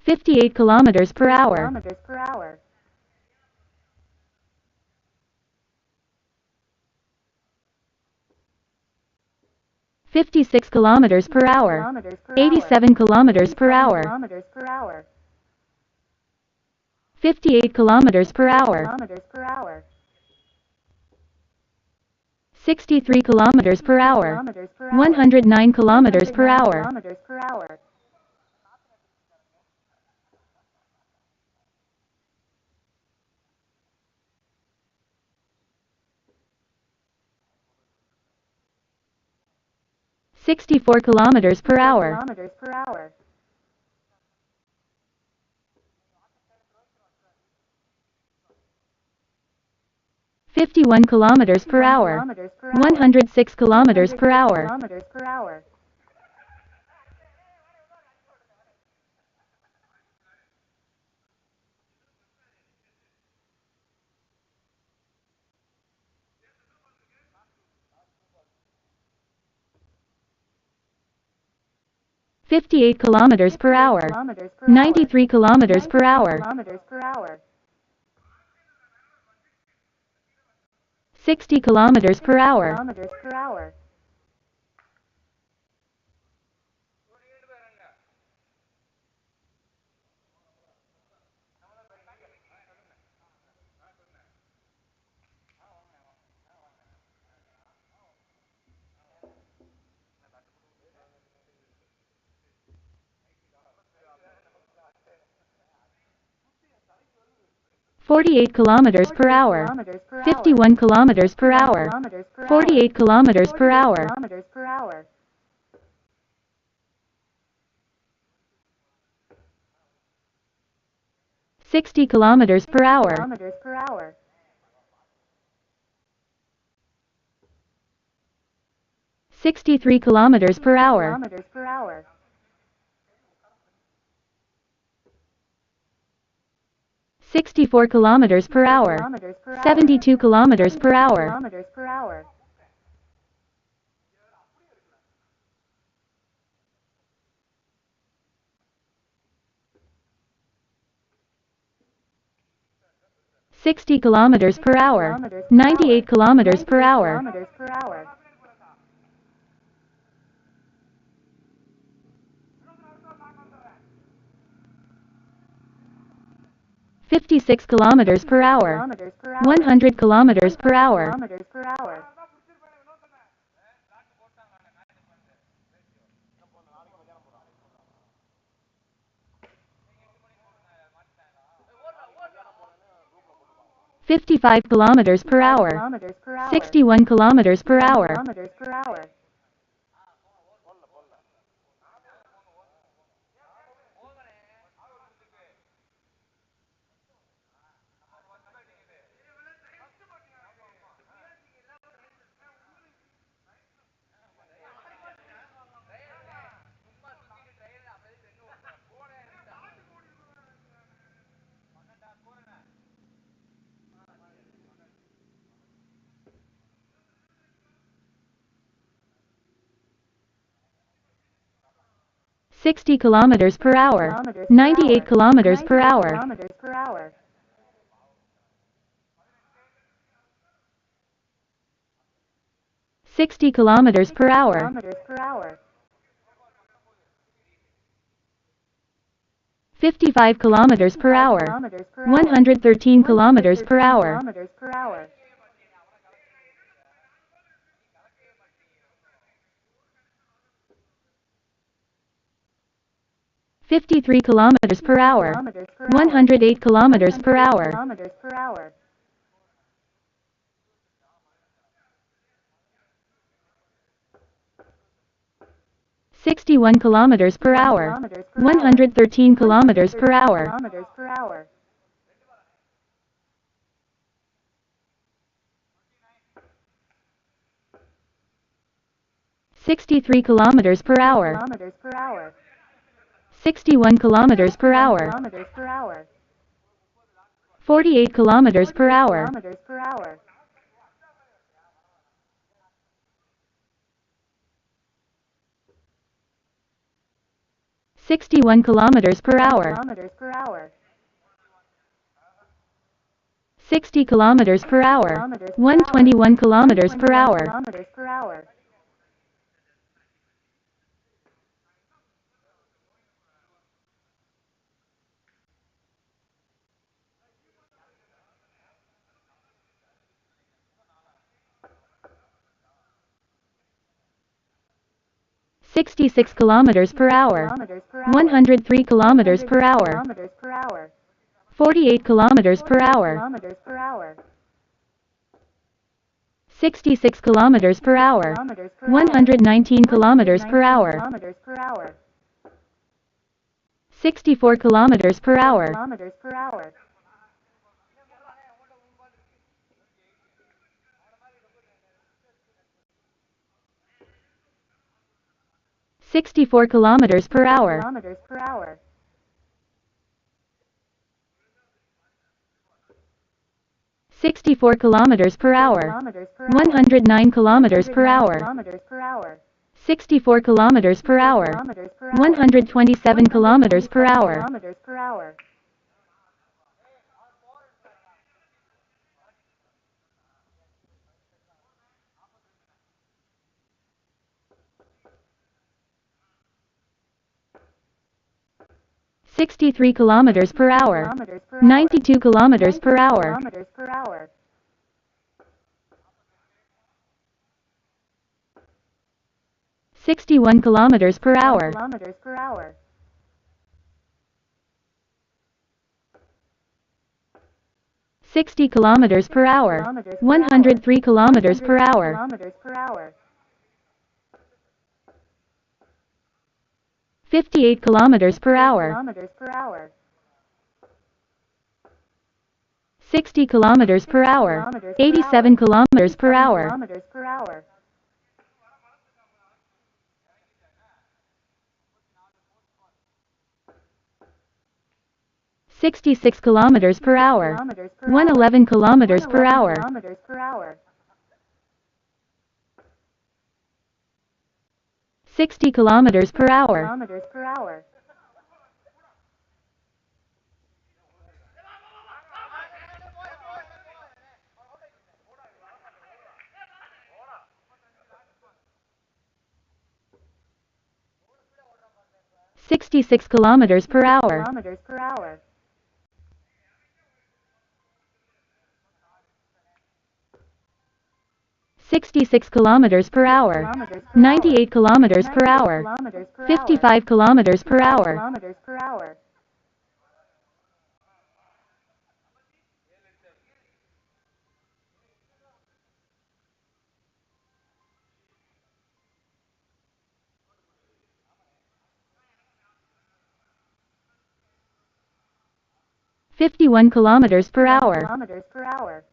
58 kilometers per hour. 56 kilometers per hour. 87 kilometers per hour. 58 kilometers per hour. 63 kilometers per hour. 109 kilometers per hour. 64 kilometers per hour. 51 kilometers per hour. 106 kilometers per hour. 58 kilometers per hour. 93 kilometers per hour. 60 kilometers per hour. 48 kilometers per hour. 51 kilometers per hour. 48 kilometers per hour. 60 kilometers per hour. 63 kilometers per hour. 64 kilometers per hour. 72 kilometers per hour. 60 kilometers per hour. 98 kilometers per hour. 56 kilometers per hour. 100 kilometers per hour. 55 kilometers per hour. 61 kilometers per hour. 60 kilometers per hour. 98 kilometers per hour. 60 kilometers per hour. 55 kilometers per hour. 113 kilometers per hour. 53 kilometers per hour. 108 kilometers per hour. 61 kilometers per hour. 113 kilometers per hour. 63 kilometers per hour. 61 kilometers per hour. 48 kilometers per hour. 61 kilometers per hour. 60 kilometers per hour. 121 kilometers per hour. 66 kilometers per hour. 103 kilometers per hour. 48 kilometers per hour. 66 kilometers per hour. 119 kilometers per hour. 64 kilometers per hour. 64 kilometers per hour. 64 kilometers per hour. 109 kilometers per hour. 64 kilometers per hour. 127 kilometers per hour. 63 kilometers per hour. 92 kilometers per hour. 61 kilometers per hour. 60 kilometers per hour. 103 kilometers per hour. 58 kilometers per hour. 60 kilometers per hour. 87 kilometers per hour. 66 kilometers per hour. 111 kilometers per hour. 60 kilometers per hour. 66 kilometers per hour. 66 kilometers per hour. 98 kilometers per hour. 55 kilometers per hour. 51 kilometers per hour.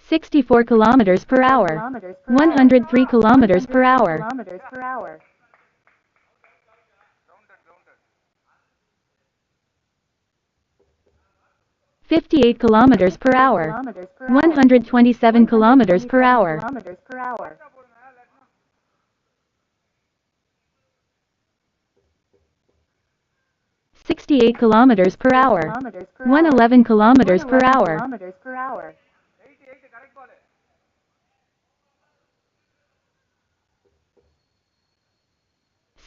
64 kilometers per hour. 103 kilometers per hour. 58 kilometers per hour. 127 kilometers per hour. 68 kilometers per hour. 111 kilometers per hour.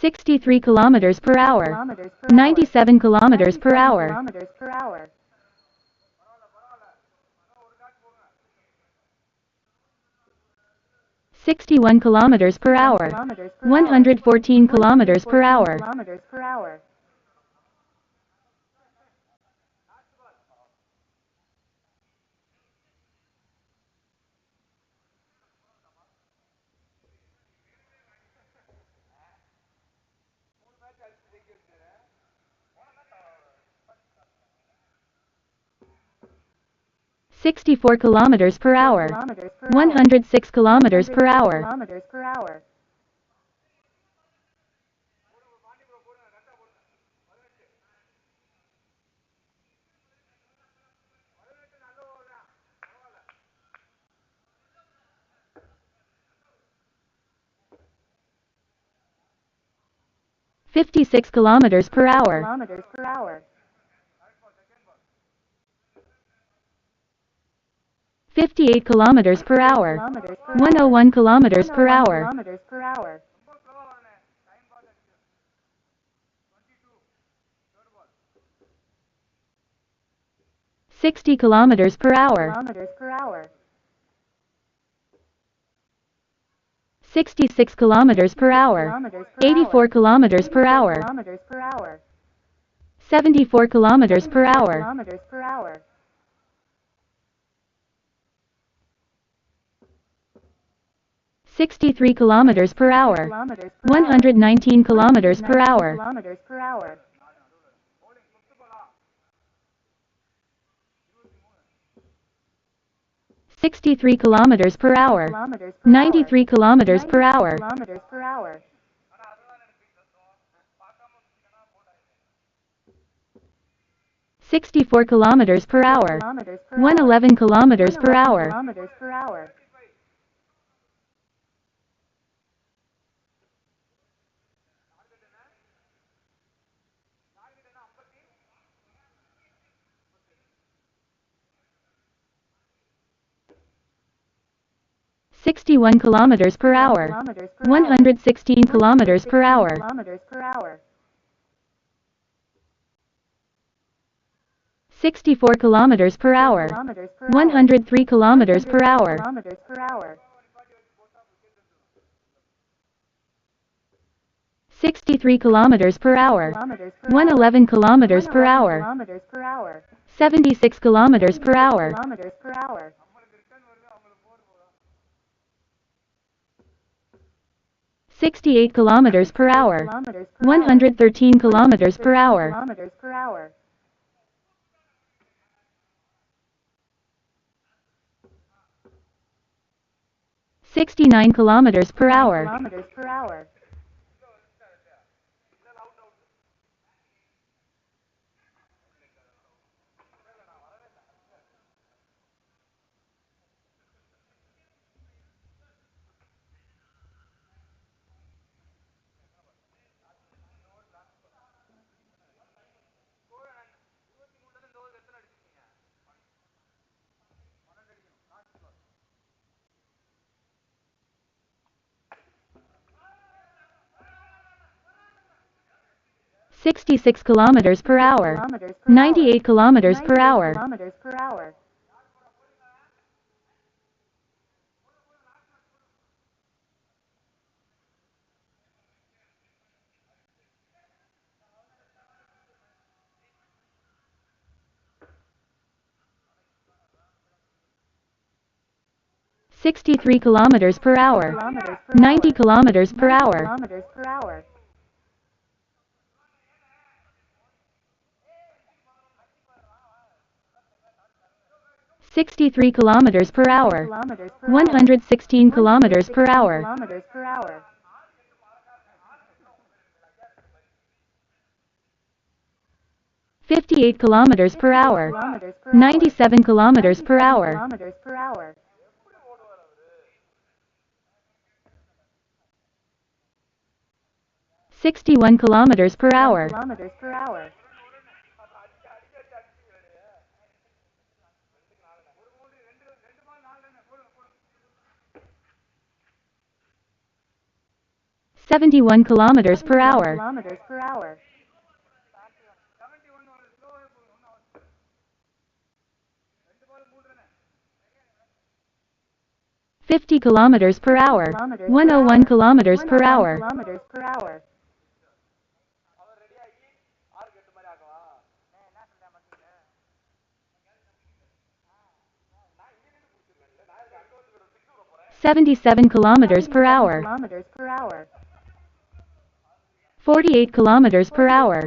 63 kilometers per hour. 97 kilometers per hour. 61 kilometers per hour. 114 kilometers per hour. 64 kilometers per hour. 106 kilometers per hour. 56 kilometers per hour. 58 kilometers per hour. 101 kilometers per hour. 60 kilometers per hour. 66 kilometers per hour. 84 kilometers per hour. 74 kilometers per hour. 63 kilometers per hour. 119 kilometers per hour. 63 kilometers per hour. 93 kilometers per hour. 64 kilometers per hour. 111 kilometers per hour. 61 kilometers per hour. 116 kilometers per hour. 64 kilometers per hour. 103 kilometers per hour. 63 kilometers per hour. 111 kilometers per hour. 76 kilometers per hour. 68 kilometers per hour. 113 kilometers per hour. 69 kilometers per hour. 66 kilometers per hour. 98 kilometers per hour. 63 kilometers per hour. 90 kilometers per hour. 63 kilometers per hour. 116 kilometers per hour. 58 kilometers per hour. 97 kilometers per hour. 61 kilometers per hour. 71 kilometers per hour. 50 kilometers per hour. 101 kilometers per hour. 77 kilometers per hour. 48 kilometers per hour.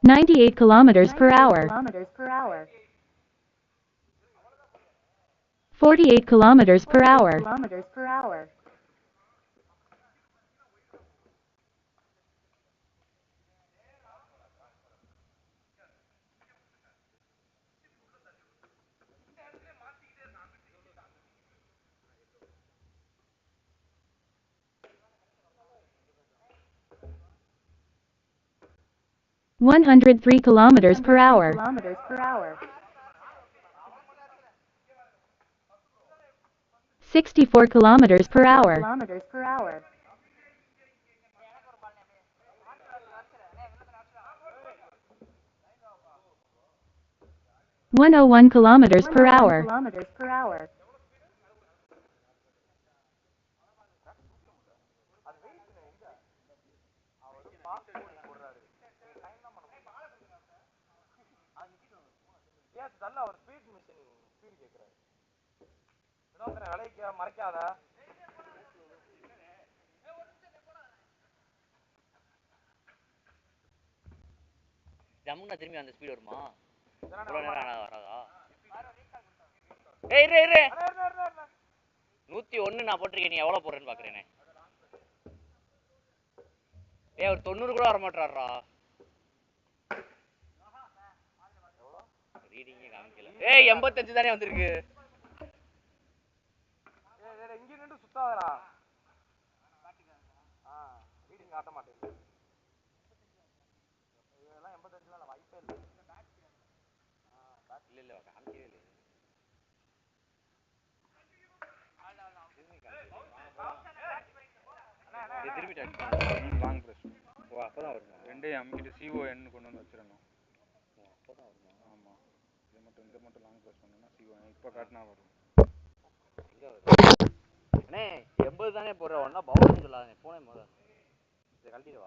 98 kilometers per hour. 48 kilometers per hour. 103 kilometers per hour. 64 kilometers per hour. 101 kilometers per hour.
ஜம்முன்னா திரும்பி அந்த speed வருமா? இவ்வளோ நேரம் வராதா? ஏய் இரு 101 நான் போட்டிருக்கேன். நீ எவ்வளோ போடுறேன்னு பார்க்குறேனே. ஏய் ஒரு 90 கூட வர மாட்டாரா? ரீடிங்கே காமிக்கல. ஏய் 85 தானே வந்திருக்கு.
இங்க நின்று சுத்தாதடா. ரீடிங் காட்ட மாட்டேங்குது. இதெல்லாம் 85 தான் வாய்ப்பே இல்லை.
இல்ல காமிக்கவே இல்லை. திரும்பி
லாங் பிரஸ்.
ஓ அப்பதான் வருமா?
ரெண்டையும் அமுக்கிட்டு CON கொண்டு வந்து வச்சிடணும்.
அப்பதான் வருமா?
ஆமாம். இது மட்டும் இந்த மட்டும் லாங் ப்ரெஸ் பண்ணா சிவன் இப்போ காட்டினா வரும்.
அண்ணே 80 தானே போடுற ஒன்னா பவுன்ஸ் சொல்லாதே போனே முதல்ல இதை கழட்டிடுவா